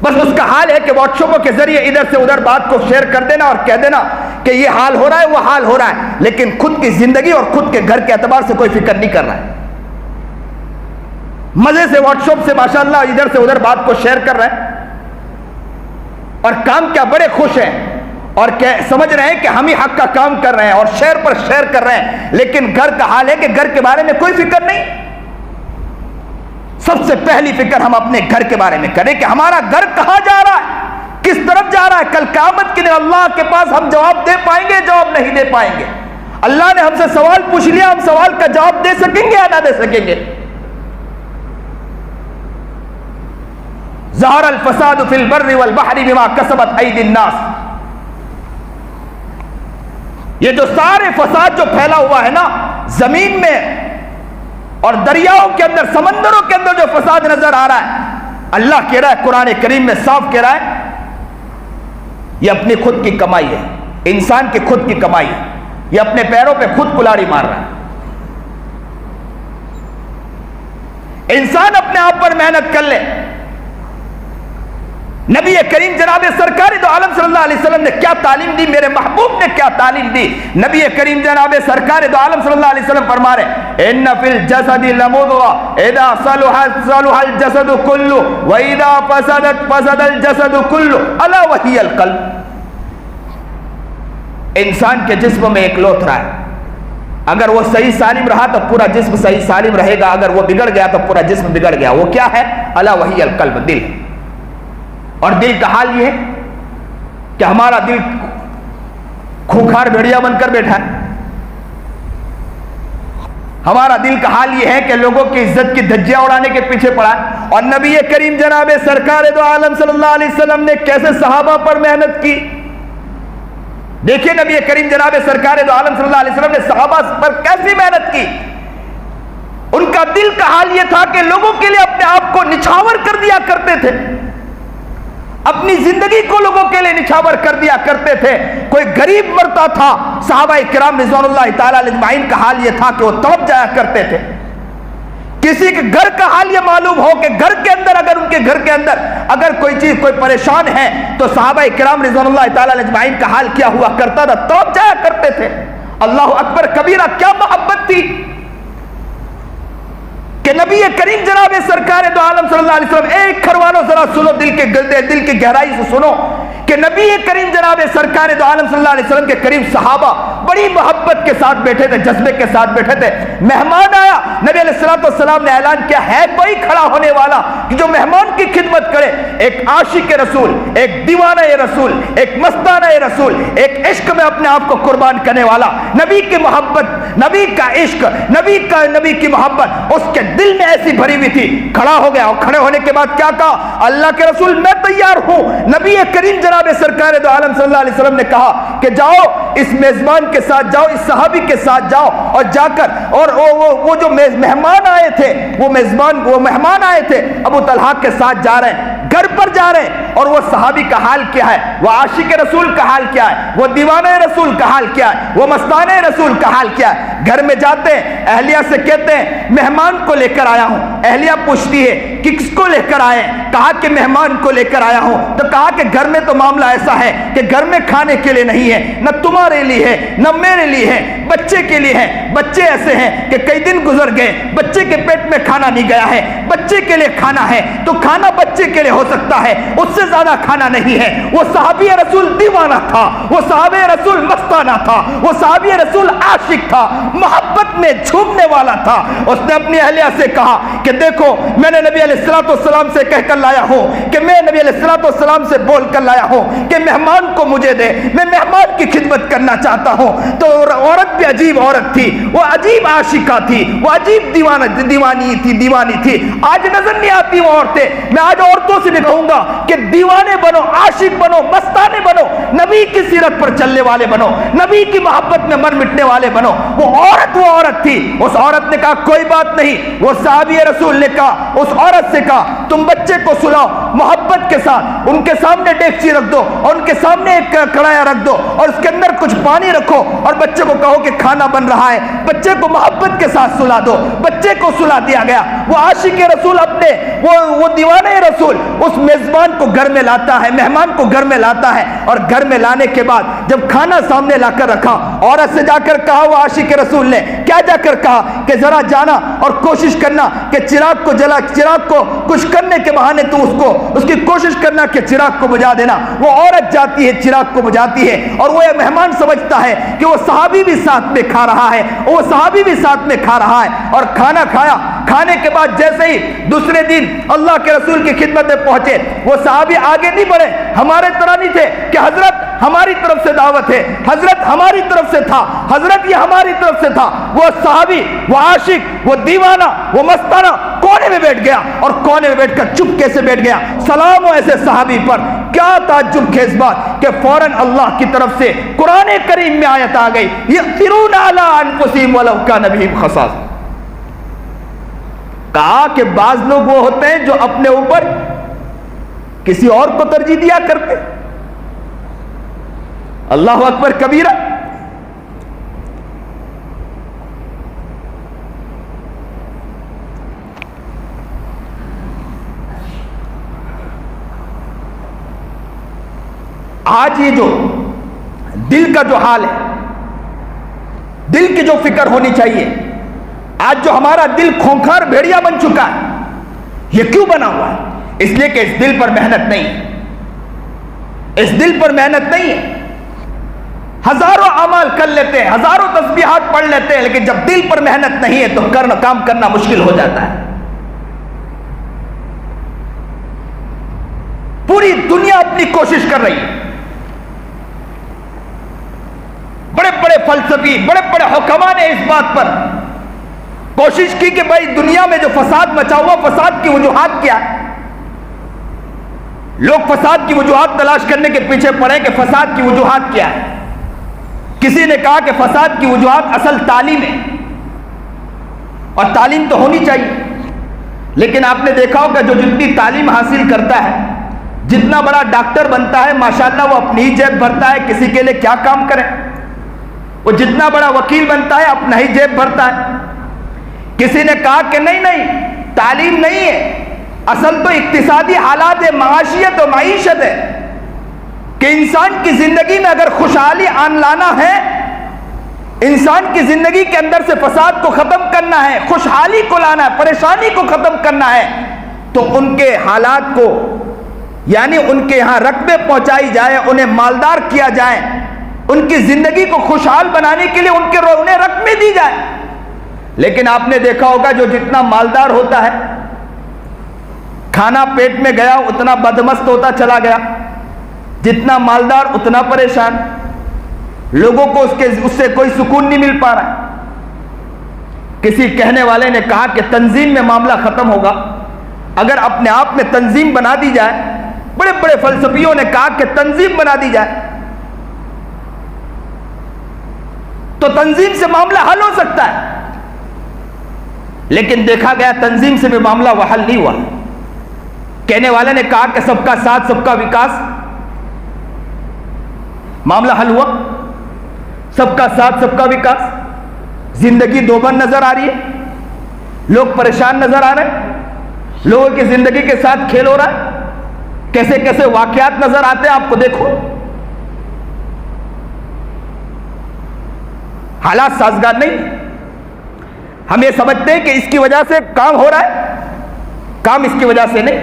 Speaker 1: بس اس کا حال ہے کہ واٹس ایپوں کے ذریعے ادھر سے ادھر بات کو شیئر کر دینا اور کہہ دینا کہ یہ حال ہو رہا ہے، وہ حال ہو رہا ہے، لیکن خود کی زندگی اور خود کے گھر کے اعتبار سے کوئی فکر نہیں کر رہا ہے. مزے سے واٹس ایپ سے ماشاءاللہ ادھر سے ادھر بات کو شیئر کر رہے ہیں، اور کام کیا بڑے خوش ہیں اور سمجھ رہے ہیں کہ ہم ہی حق کا کام کر رہے ہیں اور شیئر پر شیئر کر رہے ہیں، لیکن گھر کا حال ہے کہ گھر کے بارے میں کوئی فکر نہیں. سب سے پہلی فکر ہم اپنے گھر کے بارے میں کریں کہ ہمارا گھر کہاں جا رہا ہے، کس طرف جا رہا ہے. کل قیامت کے دن اللہ کے پاس ہم جواب دے پائیں گے؟ جواب نہیں دے پائیں گے. اللہ نے ہم سے سوال پوچھ لیا، ہم سوال کا جواب دے سکیں گے یا نہ دے سکیں گے؟ ظہر الفساد فی البر والبحر بما کسبت ایدی الناس. یہ جو سارے فساد جو پھیلا ہوا ہے نا زمین میں اور دریاؤں کے اندر، سمندروں کے اندر جو فساد نظر آ رہا ہے، اللہ کہہ رہا ہے قرآن کریم میں صاف کہہ رہا ہے یہ اپنی خود کی کمائی ہے. انسان کی خود کی کمائی ہے. یہ اپنے پیروں پہ خود کلاڑی مار رہا ہے. انسان اپنے آپ پر محنت کر لے. نبی کریم جناب سرکار دو عالم صلی اللہ علیہ وسلم نے کیا تعلیم دی، میرے محبوب نے کیا تعلیم دی. نبی کریم جناب سرکار دو عالم صلی اللہ علیہ وسلم فرما رہے ان فی الجسد لمضغۃ اذا صلحت صلح الجسد كله واذا فسدت فسد الجسد كله الا وهي القلب. انسان کے جسم میں ایک لوتھڑا ہے، اگر وہ صحیح سالم رہا تو پورا جسم صحیح سالم رہے گا، اگر وہ بگڑ گیا تو پورا جسم بگڑ گیا. وہ کیا ہے؟ الا وهي القلب، دل. اور دل کا حال یہ ہے کہ ہمارا دل کھوکھار بھیڑیا بن کر بیٹھا ہے. ہمارا دل کا حال یہ ہے کہ لوگوں کی عزت کی دھجیاں اڑانے کے پیچھے پڑا ہے. اور نبی کریم جناب سرکار دو عالم صلی اللہ علیہ وسلم نے کیسے صحابہ پر محنت کی. دیکھیے نبی کریم جناب سرکار دو عالم صلی اللہ علیہ وسلم نے صحابہ پر کیسی محنت کی. ان کا دل کا حال یہ تھا کہ لوگوں کے لیے اپنے آپ کو نچھاور کر دیا کرتے تھے، اپنی زندگی کو لوگوں کے لیے نچھاور کر دیا کرتے تھے. کوئی غریب مرتا تھا، صحابہ کرام رضوان اللہ تعالی علیہ اجمعین کا حال یہ تھا کہ وہ تڑپ جایا کرتے تھے. کسی کے گھر کا حال یہ معلوم ہو کہ گھر کے اندر اگر ان کے گھر کے اندر اگر کوئی چیز کوئی پریشان ہے تو صحابہ کرام رضوان اللہ تعالی علیہ اجمعین کا حال کیا ہوا کرتا تھا، توڑ جایا کرتے تھے۔ اللہ اکبر کبیرہ، کیا محبت تھی کہ نبی کریم جناب سرکار دو عالم صلی اللہ علیہ وسلم، ایک کھروانو ذرا سنو، دل کے گہرائی سے سنو کہ نبی کریم جناب سرکار دو عالم صلی اللہ علیہ وسلم کے قریب صحابہ بڑی محبت کے ساتھ بیٹھے تھے، جذبے کے ساتھ بیٹھے تھے۔ مہمان آیا، نبی علیہ السلام نے اعلان کیا، ہے کوئی کھڑا ہونے والا کہ جو مہمان کی خدمت کرے؟ ایک عاشق رسول، ایک دیوانہ رسول، ایک مستانہ رسول، ایک عشق میں اپنے آپ کو قربان کرنے والا، نبی کی محبت، نبی کا عشق، نبی کی محبت اس کے دل میں ایسی بھری ہوئی تھی، کھڑا ہو گیا۔ اور کھڑے ہونے کے بعد کیا کہا؟ اللہ کے رسول میں تیار ہوں۔ نبی کریم جناب سرکار دو عالم صلی اللہ علیہ وسلم نے کہا کہ جاؤ اس میزبان کے ساتھ جاؤ، اس صحابی کے ساتھ جاؤ، اور جا کر اور وہ جو مہمان آئے تھے، وہ مہمان آئے تھے ابو طلحہ کے ساتھ جا رہے ہیں، گھر پر جا رہے ہیں، اور وہ صحابی کا حال کیا ہے، وہ عاشق رسول کا حال کیا ہے، وہ دیوانہ رسول کا حال کیا ہے، وہ مستانہ رسول کا حال کیا ہے۔ گھر میں جاتے ہیں، اہلیہ سے کہتے ہیں مہمان کو لے کر آیا ہوں۔ اہلیہ پوچھتی ہے کہ کس کو لے کر آئے ہیں؟ کہا کہ مہمان کو لے کر آیا ہوں۔ تو کہا کہ گھر میں تو معاملہ ایسا ہے کہ گھر میں کھانے کے لیے نہیں ہے، نہ تمہارے لیے ہے نہ میرے لیے ہے، بچے کے لیے ہے۔ بچے ایسے ہیں کہ کئی دن گزر گئے، بچے کے پیٹ میں کھانا نہیں گیا ہے، بچے کے لیے کھانا ہے، تو کھانا بچے کے لیے ہو سکتا ہے، اس سے زیادہ کھانا نہیں ہے۔ وہ صحابی رسول دیوانہ تھا، وہ صحابی رسول مستانہ تھا، وہ صحابی رسول عاشق تھا، محبت میں جھومنے والا تھا۔ اس نے اپنی اہلیہ سے کہا کہ دیکھو میں نے نبی علیہ السلام سے کہہ کر لایا ہوں، کہ میں نبی علیہ السلام سے بول کر لایا ہوں کہ مہمان کو مجھے دے، میں مہمان کی خدمت کرنا چاہتا ہوں۔ تو عورت بھی عجیب عورت تھی، وہ عجیب عاشقہ تھی، وہ عجیب دیوانی تھی۔ آج نظر نہیں آتی وہ عورتیں۔ میں آج عورتوں سے بھی کہوں گا کہ دیوانے بنو، عاشق بنو، مستانے بنو، نبی کی سیرت پر چلنے والے بنو، نبی کی محبت میں مر مٹنے والے بنو۔ وہ عورت تھی، اس عورت نے کہا کوئی بات نہیں۔ وہ صحابی رسول نے کہا، اس عورت سے کہا تم بچے کو سلاؤ محبت کے ساتھ، ان کے سامنے ڈیگچی رکھ دو اور ان کے سامنے ایک کڑایا رکھ دو اور اس کے اندر کچھ پانی رکھو اور بچے کو کہو کہ کھانا بن رہا ہے۔ بچے کو محبت کے ساتھ سلا دو۔ بچے کو سلا دیا گیا۔ وہ عاشق رسول اپنے وہ دیوانے رسول اس میزبان کو گھر میں لاتا ہے، مہمان کو گھر میں لاتا ہے، اور گھر میں لانے کے بعد جب کھانا سامنے لا کر رکھا، عورت سے جا کر کہا، وہ عاشق رسول نے کیا جا کر کہا کہ ذرا جانا اور کوشش کرنا کہ چراغ کو کچھ کرنے کے بہانے تو اس کی کوشش کرنا کہ چراغ کو بجھا دینا۔ وہ عورت جاتی ہے، چراغ کو بجھاتی ہے، اور وہ یہ مہمان سمجھتا ہے کہ وہ صحابی بھی ساتھ میں کھا رہا ہے، اور کھانا کھایا۔ کھانے کے بعد جیسے ہی دوسرے دن اللہ کے رسول کی خدمت میں پہنچے، وہ صحابی آگے نہیں بڑھے، ہمارے طرح نہیں تھے کہ حضرت ہماری طرف سے دعوت ہے، حضرت ہماری طرف سے تھا، حضرت یہ ہماری طرف سے تھا۔ وہ صحابی، وہ عاشق، وہ دیوانہ، وہ مستانہ کونے میں بیٹھ گیا، اور کونے میں بیٹھ کر چپکے سے بیٹھ گیا۔ سلام ہو ایسے صحابی پر۔ کیا تعجب خیز بات کہ فوراً اللہ کی طرف سے قرآن کریم میں آیت آ گئی، یؤثرون علی انفسہم ولو کان بہم خصاصہ۔ کہا کہ بعض لوگ وہ ہوتے ہیں جو اپنے اوپر کسی اور کو ترجیح دیا کرتے۔ اللہ اکبر کبیرہ۔ آج یہ جو دل کا جو حال ہے، دل کی جو فکر ہونی چاہیے، آج جو ہمارا دل کھونکھار بھیڑیا بن چکا ہے، یہ کیوں بنا ہوا ہے؟ اس لیے کہ اس دل پر محنت نہیں ہے، اس دل پر محنت نہیں ہے۔ ہزاروں اعمال کر لیتے ہیں، ہزاروں تسبیحات پڑھ لیتے ہیں، لیکن جب دل پر محنت نہیں ہے تو کام کرنا مشکل ہو جاتا ہے۔ پوری دنیا اپنی کوشش کر رہی ہے، بڑے بڑے فلسفی، بڑے بڑے حکماء نے اس بات پر کوشش کی کہ بھائی دنیا میں جو فساد مچا ہوا، فساد کی وجوہات کیا ہے۔ لوگ فساد کی وجوہات تلاش کرنے کے پیچھے پڑے کہ فساد کی وجوہات کیا ہے۔ کسی نے کہا کہ فساد کی وجوہات اصل تعلیم ہے، اور تعلیم تو ہونی چاہیے، لیکن آپ نے دیکھا ہوگا جو جتنی تعلیم حاصل کرتا ہے، جتنا بڑا ڈاکٹر بنتا ہے، ماشاءاللہ وہ اپنی ہی جیب بھرتا ہے، کسی کے لیے کیا کام کرے۔ وہ جتنا بڑا وکیل بنتا ہے، اپنا ہی جیب بھرتا ہے۔ کسی نے کہا کہ نہیں تعلیم نہیں ہے، اصل تو اقتصادی حالات ہے، معاشیت و معیشت ہے کہ انسان کی زندگی میں اگر خوشحالی آن لانا ہے، انسان کی زندگی کے اندر سے فساد کو ختم کرنا ہے، خوشحالی کو لانا ہے، پریشانی کو ختم کرنا ہے، تو ان کے حالات کو یعنی ان کے یہاں رقبے پہنچائی جائے، انہیں مالدار کیا جائے، ان کی زندگی کو خوشحال بنانے کے لیے انہیں رقبے دی جائے۔ لیکن آپ نے دیکھا ہوگا جو جتنا مالدار ہوتا ہے، کھانا پیٹ میں گیا اتنا بدمست ہوتا چلا گیا، جتنا مالدار اتنا پریشان، لوگوں کو اس سے کوئی سکون نہیں مل پا رہا۔ کسی کہنے والے نے کہا کہ تنظیم میں معاملہ ختم ہوگا اگر اپنے آپ میں تنظیم بنا دی جائے۔ بڑے بڑے فلسفیوں نے کہا کہ تنظیم بنا دی جائے تو تنظیم سے معاملہ حل ہو سکتا ہے، لیکن دیکھا گیا تنظیم سے بھی معاملہ وہ حل نہیں ہوا۔ کہنے والے نے کہا کہ سب کا ساتھ سب کا وکاس، معاملہ حل ہوا؟ سب کا ساتھ سب کا وکاس، زندگی دوبن نظر آ رہی ہے، لوگ پریشان نظر آ رہے ہیں، لوگوں کی زندگی کے ساتھ کھیل ہو رہا ہے، کیسے کیسے واقعات نظر آتے ہیں آپ کو دیکھو۔ حالات سازگار نہیں، ہم یہ سمجھتے ہیں کہ اس کی وجہ سے کام ہو رہا ہے، کام اس کی وجہ سے نہیں۔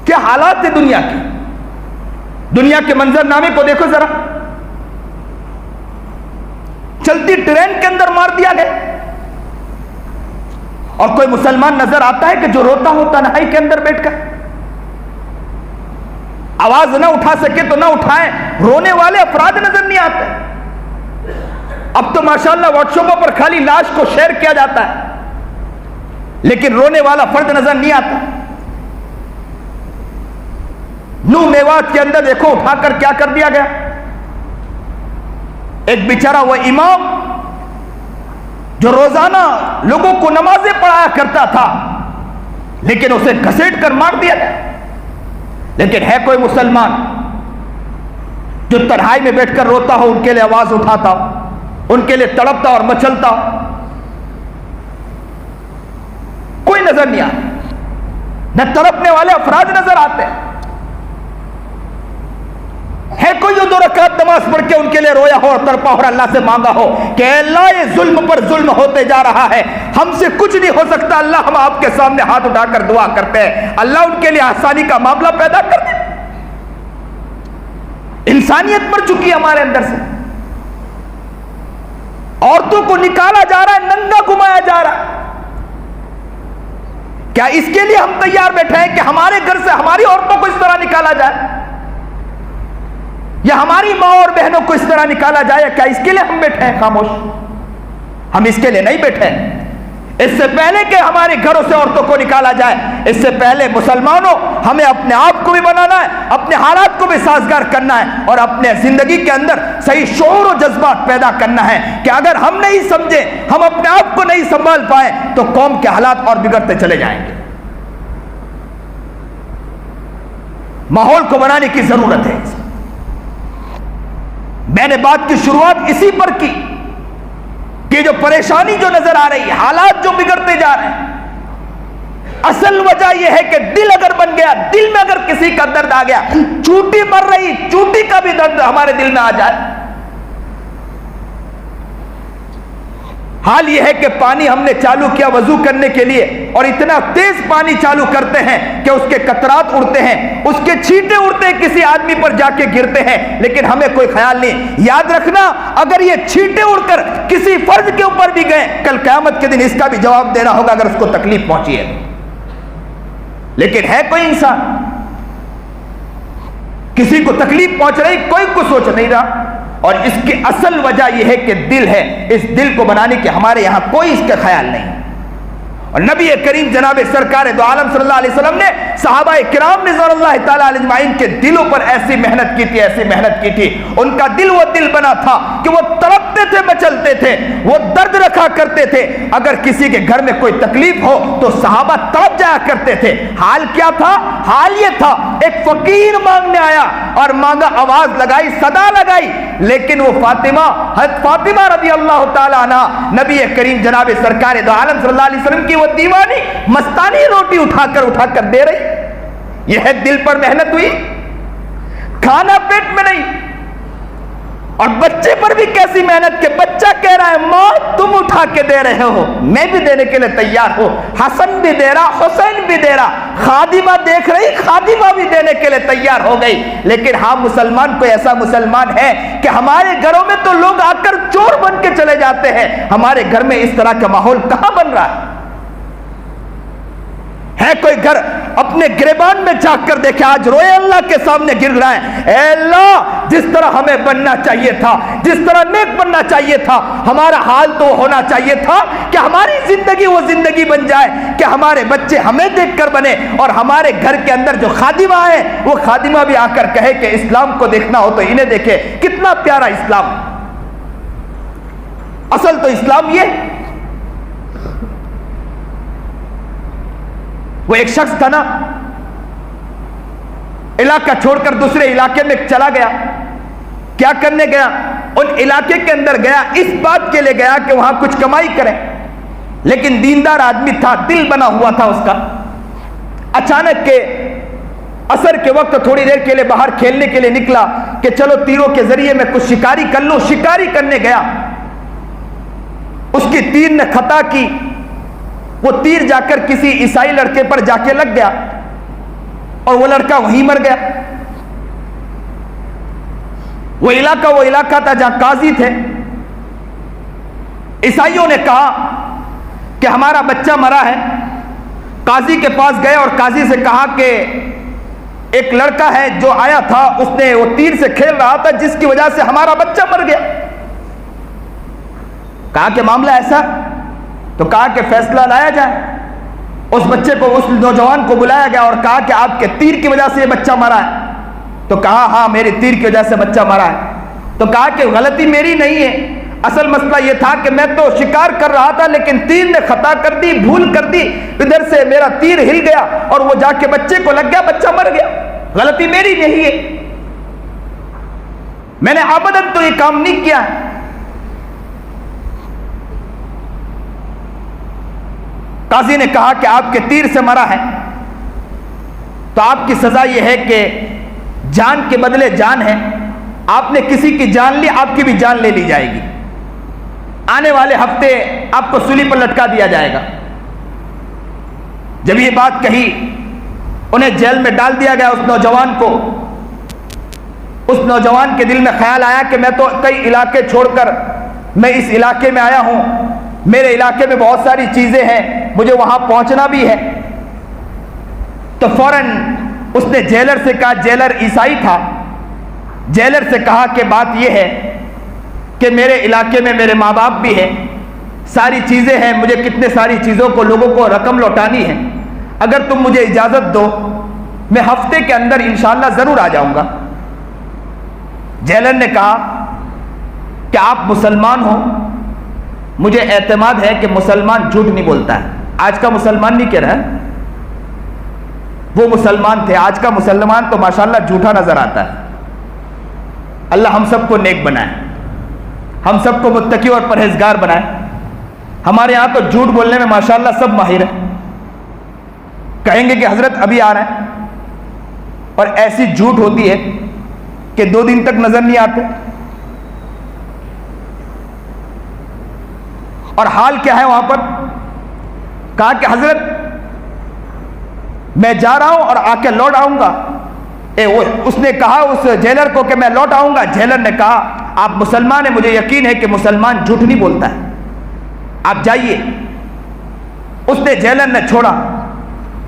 Speaker 1: کیا حالات ہے دنیا کی؟ دنیا کے منظر نامے کو دیکھو ذرا، چلتی ٹرین کے اندر مار دیا گیا، اور کوئی مسلمان نظر آتا ہے کہ جو روتا ہو تنہائی کے اندر بیٹھ کر؟ آواز نہ اٹھا سکے تو نہ اٹھائیں، رونے والے افراد نظر نہیں آتے۔ اب تو ماشاءاللہ واٹس ایپوں پر خالی لاش کو شیئر کیا جاتا ہے، لیکن رونے والا فرد نظر نہیں آتا۔ نو میوات کے اندر دیکھو اٹھا کر کیا کر دیا گیا، ایک بیچارہ وہ امام جو روزانہ لوگوں کو نمازیں پڑھایا کرتا تھا، لیکن اسے گھسیٹ کر مار دیا گیا۔ لیکن ہے کوئی مسلمان جو تنہائی میں بیٹھ کر روتا ہو، ان کے لیے آواز اٹھاتا ہو، ان کے لیے تڑپتا اور مچلتا ہو؟ کوئی نظر نہیں آتا، نہ تڑپنے والے افراد نظر آتے ہیں۔ ہے کوئی جو 2 رکعت نماز پڑھ کے ان کے لیے رویا ہو اور تڑپا اور اللہ سے مانگا ہو کہ اے اللہ یہ ظلم پر ظلم ہوتے جا رہا ہے، ہم سے کچھ نہیں ہو سکتا، اللہ ہم آپ کے سامنے ہاتھ اٹھا کر دعا کرتے ہیں، اللہ ان کے لیے آسانی کا معاملہ پیدا کر دے۔ انسانیت مر چکی ہے ہمارے اندر سے، عورتوں کو نکالا جا رہا ہے، ننگا گھمایا جا رہا ہے۔ کیا اس کے لیے ہم تیار بیٹھے ہیں کہ ہمارے گھر سے ہماری عورتوں کو اس طرح نکالا جائے، یا ہماری ماں اور بہنوں کو اس طرح نکالا جائے؟ کیا اس کے لیے ہم بیٹھے ہیں خاموش؟ ہم اس کے لیے نہیں بیٹھے ہیں۔ اس سے پہلے کہ ہمارے گھروں سے عورتوں کو نکالا جائے، اس سے پہلے مسلمانوں ہمیں اپنے آپ کو بھی بنانا ہے، اپنے حالات کو بھی سازگار کرنا ہے، اور اپنے زندگی کے اندر صحیح شعور و جذبات پیدا کرنا ہے کہ اگر ہم نہیں سمجھے، ہم اپنے آپ کو نہیں سنبھال پائے تو قوم کے حالات اور بگڑتے چلے جائیں گے۔ ماحول کو بنانے کی ضرورت ہے۔ میں نے بات کی شروعات اسی پر کی کہ جو پریشانی جو نظر آ رہی ہے، حالات جو بگڑتے جا رہے ہیں، اصل وجہ یہ ہے کہ دل اگر بن گیا، دل میں اگر کسی کا درد آ گیا، چوٹی مر رہی، چوٹی کا بھی درد ہمارے دل میں آ جائے۔ حال یہ ہے کہ پانی ہم نے چالو کیا وضو کرنے کے لیے، اور اتنا تیز پانی چالو کرتے ہیں کہ اس کے قطرات اڑتے ہیں، اس کے چھینٹے اڑتے ہیں، کسی آدمی پر جا کے گرتے ہیں، لیکن ہمیں کوئی خیال نہیں۔ یاد رکھنا، اگر یہ چھینٹے اڑ کر کسی فرد کے اوپر بھی گئے، کل قیامت کے دن اس کا بھی جواب دینا ہوگا اگر اس کو تکلیف پہنچی ہے۔ لیکن ہے کوئی انسان کسی کو تکلیف پہنچ رہی، کوئی کو سوچ نہیں رہا، اور اس کی اصل وجہ یہ ہے کہ دل ہے۔ اس دل کو بنانے کے ہمارے یہاں کوئی اس کا خیال نہیں۔ اور نبی کریم جناب سرکار دو عالم صلی اللہ علیہ وسلم نے صحابہ کرام رضوان اللہ تعالیٰ علیہ اجمعین کے دلوں پر ایسی محنت کی تھی، ایسی محنت کی تھی، ان کا دل وہ دل بنا تھا کہ وہ تڑپتے اٹھتے تھے، مچلتے تھے، وہ درد رکھا کرتے تھے، اگر کسی کے گھر میں کوئی تکلیف ہو تو صحابہ تڑپ جایا کرتے تھے۔ حال کیا تھا؟ حال یہ تھا ایک فقیر مانگنے آیا اور مانگا، آواز لگائی، صدا لگائی، لیکن وہ فاطمہ، حضرت فاطمہ رضی اللہ تعالیٰ عنہ، نبی کریم جناب سرکار دو عالم صلی اللہ علیہ وسلم کی وہ دیوانی مستانی روٹی اٹھا کر دے رہی۔ یہ ہے دل پر محنت ہوئی، کھانا پیٹ میں نہیں۔ اور بچے پر بھی کیسی محنت کہ بچہ کہہ رہا ہے ماں تم اٹھا کے دے رہے ہو، میں بھی دینے کے لیے تیار ہوں، حسن بھی دے رہا، حسین بھی دے رہا، خادمہ دیکھ رہی، خادمہ بھی دینے کے لیے تیار ہو گئی۔ لیکن ہاں مسلمان کوئی ایسا مسلمان ہے کہ ہمارے گھروں میں تو لوگ آ کر چور بن کے چلے جاتے ہیں، ہمارے گھر میں اس طرح کا ماحول کہاں بن رہا ہے کوئی گھر اپنے گریبان میں جھانک کر دیکھے، آج روئے اللہ کے سامنے گر رہا ہے، اے اللہ جس طرح ہمیں بننا چاہیے تھا، جس طرح نیک بننا چاہیے تھا، ہمارا حال تو ہونا چاہیے تھا کہ ہماری زندگی وہ زندگی بن جائے کہ ہمارے بچے ہمیں دیکھ کر بنے، اور ہمارے گھر کے اندر جو خادمہ ہے وہ خادمہ بھی آ کر کہے کہ اسلام کو دیکھنا ہو تو انہیں دیکھے، کتنا پیارا اسلام۔ اصل تو اسلام یہ، وہ ایک شخص تھا نا، علاقہ چھوڑ کر دوسرے علاقے میں چلا گیا، کیا کرنے گیا؟ ان علاقے کے اندر گیا، اس بات کے لیے گیا کہ وہاں کچھ کمائی کرے، لیکن دیندار آدمی تھا، دل بنا ہوا تھا اس کا۔ اچانک کے عصر کے وقت تھوڑی دیر کے لیے باہر کھیلنے کے لیے نکلا کہ چلو تیروں کے ذریعے میں کچھ شکاری کر لوں، شکاری کرنے گیا، اس کی تیر نے خطا کی، وہ تیر جا کر کسی عیسائی لڑکے پر جا کے لگ گیا اور وہ لڑکا وہیں مر گیا۔ وہ علاقہ تھا جہاں قاضی تھے، عیسائیوں نے کہا کہ ہمارا بچہ مرا ہے، قاضی کے پاس گئے اور قاضی سے کہا کہ ایک لڑکا ہے جو آیا تھا، اس نے وہ تیر سے کھیل رہا تھا جس کی وجہ سے ہمارا بچہ مر گیا۔ کہا کہ معاملہ ایسا، تو کہا کہ فیصلہ لایا جائے۔ اس بچے کو، اس نوجوان کو بلایا گیا اور کہا کہ آپ کے تیر کی وجہ سے یہ بچہ مرا ہے، تو کہا ہاں میری تیر کی وجہ سے بچہ مرا ہے۔ تو کہا کہ غلطی میری نہیں ہے، اصل مسئلہ یہ تھا کہ میں تو شکار کر رہا تھا لیکن تیر نے خطا کر دی، بھول کر دی، ادھر سے میرا تیر ہل گیا اور وہ جا کے بچے کو لگ گیا، بچہ مر گیا، غلطی میری نہیں ہے، میں نے عابداً تو یہ کام نہیں کیا۔ قاضی نے کہا کہ آپ کے تیر سے مرا ہے تو آپ کی سزا یہ ہے کہ جان کے بدلے جان ہے، آپ نے کسی کی جان لی، آپ کی بھی جان لے لی جائے گی، آنے والے ہفتے آپ کو سولی پر لٹکا دیا جائے گا۔ جب یہ بات کہی انہیں جیل میں ڈال دیا گیا اس نوجوان کو۔ اس نوجوان کے دل میں خیال آیا کہ میں تو کئی علاقے چھوڑ کر میں اس علاقے میں آیا ہوں، میرے علاقے میں بہت ساری چیزیں ہیں، مجھے وہاں پہنچنا بھی ہے۔ تو فوراً اس نے جیلر سے کہا، جیلر عیسائی تھا، جیلر سے کہا کہ بات یہ ہے کہ میرے علاقے میں میرے ماں باپ بھی ہیں، ساری چیزیں ہیں، مجھے کتنے ساری چیزوں کو، لوگوں کو رقم لوٹانی ہے، اگر تم مجھے اجازت دو میں ہفتے کے اندر انشاءاللہ ضرور آ جاؤں گا۔ جیلر نے کہا کہ آپ مسلمان ہو، مجھے اعتماد ہے کہ مسلمان جھوٹ نہیں بولتا ہے، آج کا مسلمان نہیں کہہ رہا ہے، وہ مسلمان تھے، آج کا مسلمان تو ماشاءاللہ جھوٹا نظر آتا ہے۔ اللہ ہم سب کو نیک بنائے، ہم سب کو متقی اور پرہیزگار بنائے۔ ہمارے ہاں تو جھوٹ بولنے میں ماشاءاللہ سب ماہر ہیں، کہیں گے کہ حضرت ابھی آ رہے ہیں، اور ایسی جھوٹ ہوتی ہے کہ 2 دن تک نظر نہیں آتے۔ اور حال کیا ہے وہاں پر؟ کہا کہ حضرت میں جا رہا ہوں اور آ کے لوٹ آؤں گا۔ اس نے کہا اس جیلر کو کہ میں لوٹ آؤں گا۔ جیلر نے کہا آپ مسلمان ہیں، مجھے یقین ہے کہ مسلمان جھوٹ نہیں بولتا ہے، آپ جائیے۔ اس نے جیلر نے چھوڑا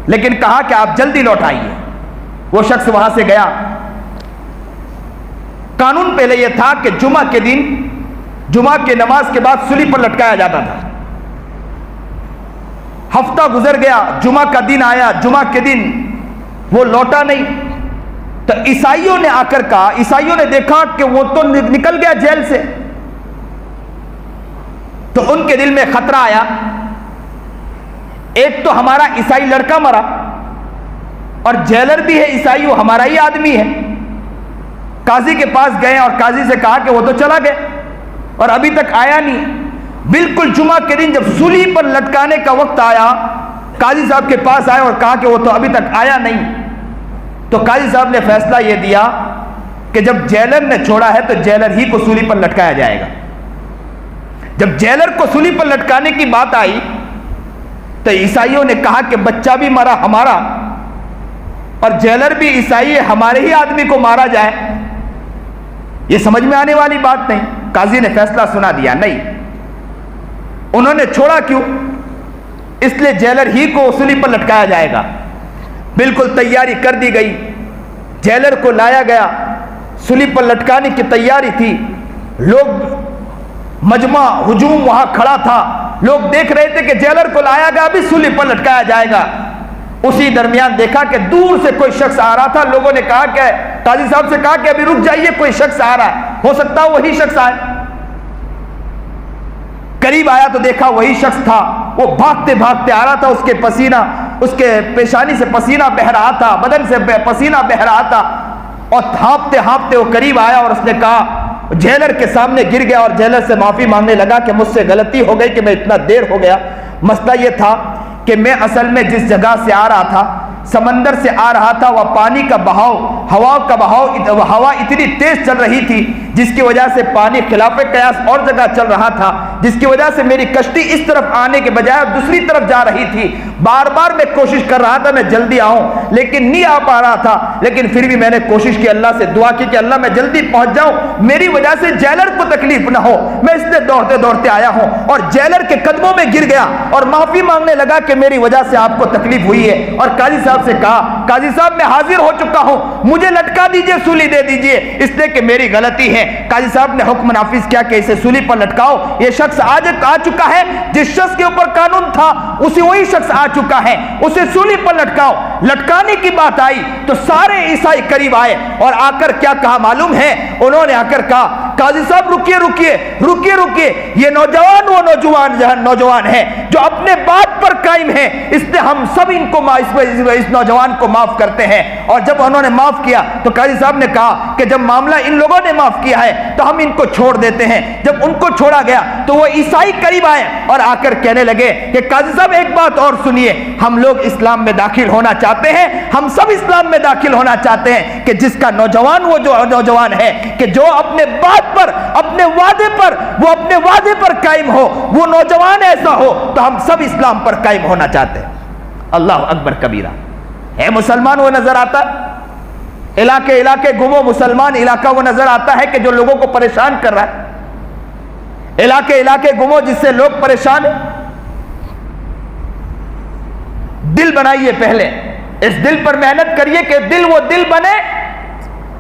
Speaker 1: لیکن کہا کہ آپ جلدی لوٹ آئیے۔ وہ شخص وہاں سے گیا۔ قانون پہلے یہ تھا کہ جمعہ کے دن، جمعہ کی نماز کے بعد سولی پر لٹکایا جاتا تھا۔ ہفتہ گزر گیا، جمعہ کا دن آیا، جمعہ کے دن وہ لوٹا نہیں، تو عیسائیوں نے آ کر کہا، عیسائیوں نے دیکھا کہ وہ تو نکل گیا جیل سے، تو ان کے دل میں خطرہ آیا، ایک تو ہمارا عیسائی لڑکا مرا اور جیلر بھی ہے عیسائی، وہ ہمارا ہی آدمی ہے۔ قاضی کے پاس گئے اور قاضی سے کہا کہ وہ تو چلا گیا اور ابھی تک آیا نہیں۔ بالکل جمعہ کے دن جب سولی پر لٹکانے کا وقت آیا، قاضی صاحب کے پاس آئے اور کہا کہ وہ تو ابھی تک آیا نہیں۔ تو قاضی صاحب نے فیصلہ یہ دیا کہ جب جیلر نے چھوڑا ہے تو جیلر ہی کو سولی پر لٹکایا جائے گا۔ جب جیلر کو سولی پر لٹکانے کی بات آئی تو عیسائیوں نے کہا کہ بچہ بھی مرا ہمارا اور جیلر بھی عیسائی ہے، ہمارے ہی آدمی کو مارا جائے، یہ سمجھ میں آنے والی بات نہیں۔ قاضی نے فیصلہ سنا دیا، نہیں، انہوں نے چھوڑا کیوں؟ اس لیے جیلر ہی کو سولی پر لٹکایا جائے گا۔ بالکل تیاری کر دی گئی، جیلر کو لایا گیا، سولی پر لٹکانے کی تیاری تھی، لوگ مجمع ہجوم وہاں کھڑا تھا، لوگ دیکھ رہے تھے کہ جیلر کو لایا گیا، ابھی سولی پر لٹکایا جائے گا۔ اسی درمیان دیکھا کہ دور سے کوئی شخص آ رہا تھا، لوگوں نے کہا کہ قاضی صاحب سے کہا کہ ابھی رک جائیے، کوئی شخص آ رہا ہے، ہو سکتا ہے وہی شخص آئے۔ قریب آیا تو دیکھا وہی شخص تھا، وہ بھاگتے بھاگتے آ رہا تھا، اس کے پسینہ، اس کے پیشانی سے پسینہ بہہ رہا تھا، بدن سے پسینہ بہہ رہا تھا، اور ہانپتے ہانپتے وہ قریب آیا اور اس نے کہا، جیلر کے سامنے گر گیا اور جیلر سے معافی مانگنے لگا کہ مجھ سے غلطی ہو گئی کہ میں اتنا دیر ہو گیا۔ مسئلہ یہ تھا کہ میں اصل میں جس جگہ سے آ رہا تھا، سمندر سے آ رہا تھا، وہ پانی کا بہاؤ، ہوا کا بہاؤ، ہوا اتنی تیز چل رہی تھی جس کی وجہ سے پانی خلاف قیاس اور جگہ چل رہا تھا، جس کی وجہ سے میری کشتی اس طرف آنے کے بجائے دوسری طرف جا رہی تھی۔ بار بار میں کوشش کر رہا تھا میں جلدی آؤں، لیکن نہیں آ پا رہا تھا، لیکن پھر بھی میں نے کوشش کی، اللہ سے دعا کی کہ اللہ میں جلدی پہنچ جاؤں، میری وجہ سے جیلر کو تکلیف نہ ہو۔ میں اس لیے دوڑتے دوڑتے آیا ہوں اور جیلر کے قدموں میں گر گیا اور معافی مانگنے لگا کہ میری وجہ سے آپ کو تکلیف ہوئی ہے، اور قاضی صاحب سے کہا، قاضی صاحب میں حاضر ہو چکا ہوں، مجھے لٹکا دیجئے، سولی دے دیجئے، اس لیے کہ میری غلطی ہے۔ قاضی صاحب نے حکم نافذ کیا کہ اسے سولی پر لٹکاؤ۔ یہ شخص آج آ چکا ہے، جس شخص کے اوپر قانون تھا اسی وہی شخص آ چکا ہے، اسے سولی پر لٹکاؤ۔ لٹکانے کی بات آئی تو سارے عیسائی قریب آئے اور آ کر کیا کہا معلوم ہے؟ انہوں نے آ کر کہا، قاضی صاحب رکیے رکیے رکیے رکیے، یہ نوجوان وہ نوجوان ہے جو اپنے بات پر قائم ہے، اس لیے ہم سب ان کو اس نوجوان کو معاف کرتے ہیں۔ اور جب انہوں نے معاف کیا تو قاضی صاحب نے کہا کہ جب معاملہ ان لوگوں نے معاف کیا ہے تو ہم ان کو چھوڑ دیتے ہیں۔ جب ان کو چھوڑا گیا تو وہ عیسائی قریب آئے اور آ کر کہنے لگے کہ قاضی صاحب ایک بات اور سنیے، ہم لوگ اسلام میں داخل ہونا چاہتے ہیں، ہم سب اسلام میں داخل ہونا چاہتے ہیں کہ جس کا نوجوان وہ جو نوجوان ہے کہ جو اپنے بات پر، اپنے وعدے پر قائم ہو، وہ نوجوان ایسا ہو، تو ہم سب اسلام پر قائم ہونا چاہتے ہیں۔ اللہ اکبر کبیرہ ہے۔ مسلمان وہ نظر آتا ہے، علاقے گمو مسلمان علاقہ وہ نظر آتا ہے کہ جو لوگوں کو پریشان کر رہا ہے، علاقے گمو جس سے لوگ پریشان ہیں۔ دل بنائیے، پہلے اس دل پر محنت کریے کہ دل وہ دل بنے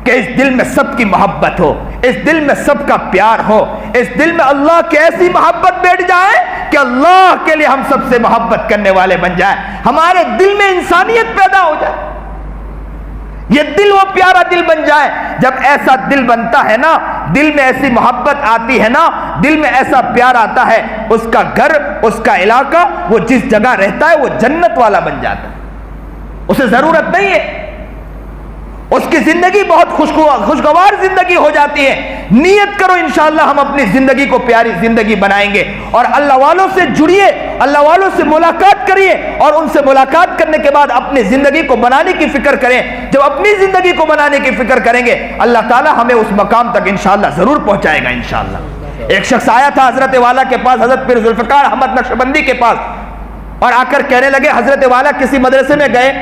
Speaker 1: کہ اس دل میں سب کی محبت ہو، اس دل میں سب کا پیار ہو، اس دل میں اللہ کی ایسی محبت بیٹھ جائے کہ اللہ کے لیے ہم سب سے محبت کرنے والے بن جائیں، ہمارے دل میں انسانیت پیدا ہو جائے، یہ دل وہ پیارا دل بن جائے۔ جب ایسا دل بنتا ہے نا، دل میں ایسی محبت آتی ہے نا، دل میں ایسا پیار آتا ہے، اس کا گھر، اس کا علاقہ، وہ جس جگہ رہتا ہے وہ جنت والا بن جاتا ہے، اسے ضرورت نہیں ہے، اس کی زندگی بہت خوشگوار زندگی ہو جاتی ہے۔ نیت کرو انشاءاللہ ہم اپنی زندگی کو پیاری زندگی بنائیں گے، اور اللہ والوں سے جڑیے، اللہ والوں سے ملاقات کریے، اور ان سے ملاقات کرنے کے بعد اپنی زندگی کو بنانے کی فکر کریں۔ جب اپنی زندگی کو بنانے کی فکر کریں گے، اللہ تعالی ہمیں اس مقام تک انشاءاللہ ضرور پہنچائے گا انشاءاللہ۔ ایک شخص آیا تھا حضرت والا کے پاس، حضرت پیر ذوالفقار احمد نقشبندی کے پاس، اور آ کر کہنے لگے، حضرت والا کسی مدرسے میں گئے،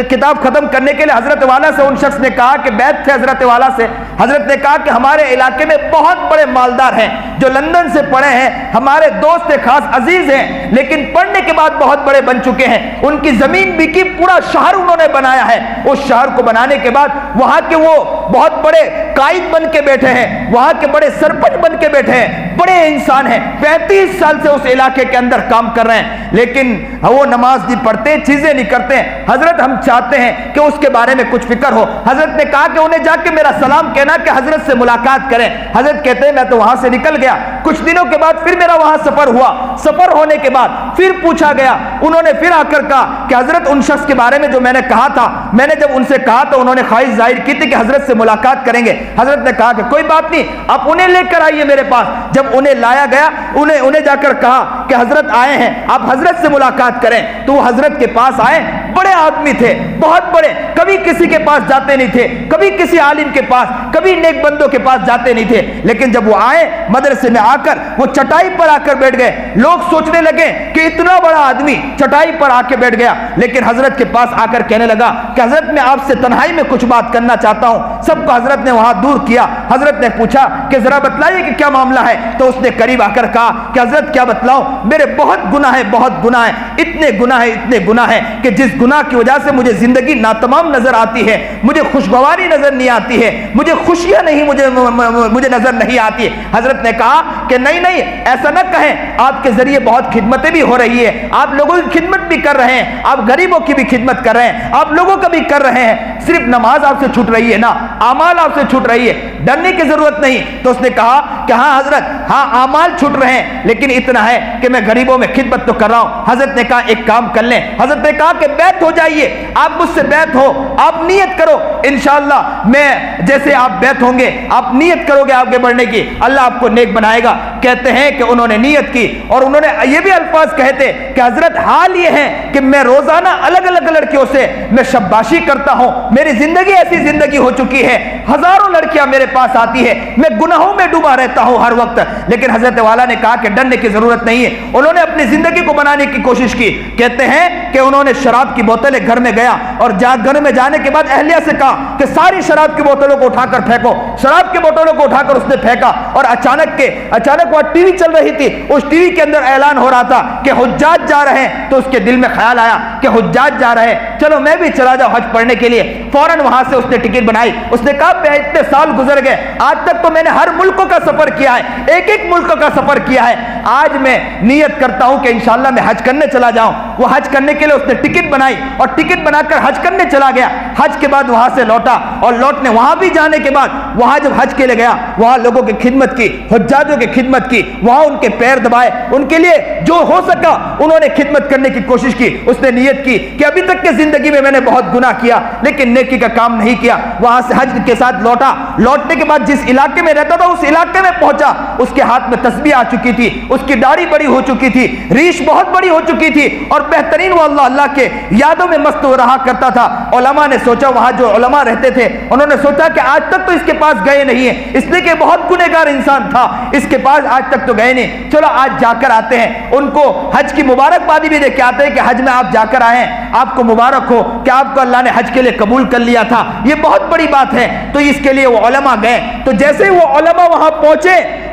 Speaker 1: کتاب ختم کرنے کے لیے حضرت والا سے ان شخص نے کہا کہ بیعت تھے حضرت والا سے، حضرت نے کہا کہ ہمارے علاقے میں بہت بڑے مالدار ہیں جو لندن سے پڑھے ہیں، ہمارے دوست خاص عزیز ہیں، لیکن پڑھنے کے بعد بہت بڑے بن چکے ہیں، ان کی زمین بکی، پورا شہر انہوں نے بنایا ہے، اس شہر کو بنانے کے بعد وہاں کے وہ بہت بڑے قائد بن کے بیٹھے ہیں، وہاں کے بڑے سرپنچ بن کے بیٹھے ہیں، بڑے انسان ہیں، 35 سال سے اس علاقے کے اندر کام کر رہے ہیں، لیکن وہ نماز نہیں پڑھتے، چیزیں نہیں کرتے۔ حضرت ہم چاہتے ہیں کہ اس کے بارے میں کچھ فکر ہو۔ حضرت نے کہا کہ انہیں جا کے میرا سلام کہنا کہ حضرت سے ملاقات کریں۔ حضرت کہتے ہیں میں تو وہاں سے نکل گیا گیا. کچھ دنوں کے بعد پھر میرا وہاں سفر ہوا. سفر ہونے کے بعد پھر پوچھا گیا. انہوں نے پھر آ کر کہا کہ حضرت ان شخص کے بارے میں جو میں نے کہا تھا, میں نے جب ان سے کہا تو انہوں نے خواہش ظاہر کی تھی کہ حضرت سے ملاقات کریں گے. حضرت نے کہا کہ کوئی بات نہیں, آپ انہیں لے کر آئیے میرے پاس. جب انہیں لایا گیا, انہیں جا کر کہا کہ حضرت آئے ہیں, آپ حضرت سے ملاقات کریں. تو وہ حضرت کے پاس آئے. بڑے آدمی تھے, بہت بڑے, کبھی کسی کے پاس جاتے نہیں تھے, کبھی کسی عالم کے پاس, کبھی نیک بندوں کے پاس جاتے نہیں تھے. لیکن جب وہ آئے مدرسے میں آ کر وہ چٹائی پر آ کر بیٹھ گئے. لوگ سوچنے لگے کہ اتنا بڑا آدمی چٹائی پر آ کے بیٹھ گیا. لیکن حضرت کے پاس آ کر کہنے لگا کہ حضرت میں آپ سے تنہائی میں کچھ بات کرنا چاہتا ہوں. سب کو حضرت نے وہاں دور کیا. حضرت نے پوچھا کہ ذرا بتلائیے کہ کیا معاملہ ہے. تو اس نے قریب آ کر کہا کہ حضرت کیا بتلاؤں, میرے بہت گناہ ہے, بہت گناہ ہے, اتنے گناہ ہے کہ جس گناہ کی وجہ سے مجھے زندگی ناتمام نظر آتی ہے, مجھے خوشگواری نظر نہیں آتی ہے, مجھے خوشیاں نہیں مجھے نظر نہیں آتی ہے. حضرت نے کہا کہ نہیں ایسا نہ کہیں, آپ کے ذریعے بہت خدمتیں بھی ہو رہی ہے, آپ لوگوں کی خدمت بھی کر رہے ہیں, آپ غریبوں کی بھی خدمت کر رہے ہیں, آپ لوگوں کا بھی کر رہے ہیں. صرف نماز آپ سے چھوٹ رہی ہے نا, اعمال آپ سے چھوٹ رہی ہے, ڈرنے کی ضرورت نہیں. تو اس نے کہا کہ ہاں حضرت, ہاں اعمال چھوٹ رہے ہیں, لیکن اتنا ہے کہ میں غریبوں میں خدمت تو کر رہا ہوں. حضرت نے کہا ایک کام کر لیں. حضرت نے کہا کہ بیعت ہو جائیے, آپ مجھ سے بیعت ہو, آپ نیت کرو, انشاءاللہ میں جیسے آپ بیعت ہوں گے, آپ نیت کرو گے آگے بڑھنے کی, اللہ آپ کو نیک بنائے گا. کہتے ہیں کہ انہوں نے نیت کی اور انہوں نے یہ بھی الفاظ کہے تھے کہ حضرت حال یہ ہے کہ میں روزانہ الگ الگ لڑکیوں سے میں شباشی کرتا ہوں. میری زندگی ایسی زندگی ہو چکی ہے, ہزاروں لڑکیاں میرے پاس آتی ہے, میں گناہوں میں ڈوبا رہتا ہوں ہر وقت. لیکن حضرت والا نے کہا کہ ڈرنے کی ضرورت نہیں ہے. انہوں نے اپنی زندگی کو بنانے کی کوشش کی. کہتے ہیں کہ انہوں نے شراب کی بوتلیں گھر میں گیا اور گھر میں جانے کے بعد اہلیہ سے کہا کہ ساری شراب کی بوتلوں کو اٹھا کر پھینکو. شراب کی بوتلوں کو اٹھا کر اس نے پھینکا اور اچانک وہ ٹی وی چل رہی تھی. اس ٹی وی کے اندر اعلان ہو رہا تھا کہ حجاج جا رہے ہیں. تو اس کے دل میں خیال آیا کہ حجاج جا رہے ہیں, چلو میں بھی چلا جاؤں حج پڑھنے کے لیے. فوراً وہاں سے اس نے ٹکٹ بنائی. اس نے کہا اتنے سال گزر گئے, آج تک تو میں نے ہر ملک کا سفر کیا ہے, ایک ملک کا سفر کیا ہے, آج میں نیت کرتا ہوں کہ انشاءاللہ میں حج کرنے چلا جاؤں. وہ حج کرنے کے لیے اس نے ٹکٹ بنائی اور ٹکٹ بنا کر حج کرنے چلا گیا. حج کے بعد وہاں سے لوٹا اور لوٹنے وہاں بھی جانے کے بعد وہاں جب حج کے لیے گیا, وہاں لوگوں کی خدمت کی, حجاجوں کی خدمت کی, وہاں ان کے پیر دبائے, ان کے لیے جو ہو سکا انہوں نے خدمت کرنے کی کوشش کی. اس نے نیت کی کہ ابھی تک کی زندگی میں نے بہت گناہ کیا لیکن نیکی کا کام نہیں کیا. وہاں سے حج کے ساتھ لوٹا. لوٹنے کے بعد جس علاقے میں رہتا تھا اس علاقے میں پہنچا. اس کے ہاتھ میں تسبیح آ چکی تھی, اس کی داڑھی بڑی ہو چکی تھی, ریش بہت بڑی ہو چکی تھی اور بہترین وہ اللہ کے یادوں میں مست ہو رہا کرتا تھا. علماء نے سوچا, وہاں جو علماء رہتے تھے انہوں نے سوچا کہ آج تک تو اس کے پاس گئے نہیں ہیں, اس لیے کہ بہت گنہگار انسان تھا, اس کے پاس آج تک تو گئے نہیں, چلو آج جا کر آتے ہیں. ان کو حج کی مبارکبادی بھی دے کے آتے ہیں کہ حج میں آپ جا کر آئے ہیں, آپ کو مبارک ہو کہ آپ کو اللہ نے حج کے لیے قبول کر لیا تھا, یہ بہت بڑی بات ہے. تو اس کے لیے وہ علماء گئے. تو جیسے ہی وہ علماء وہاں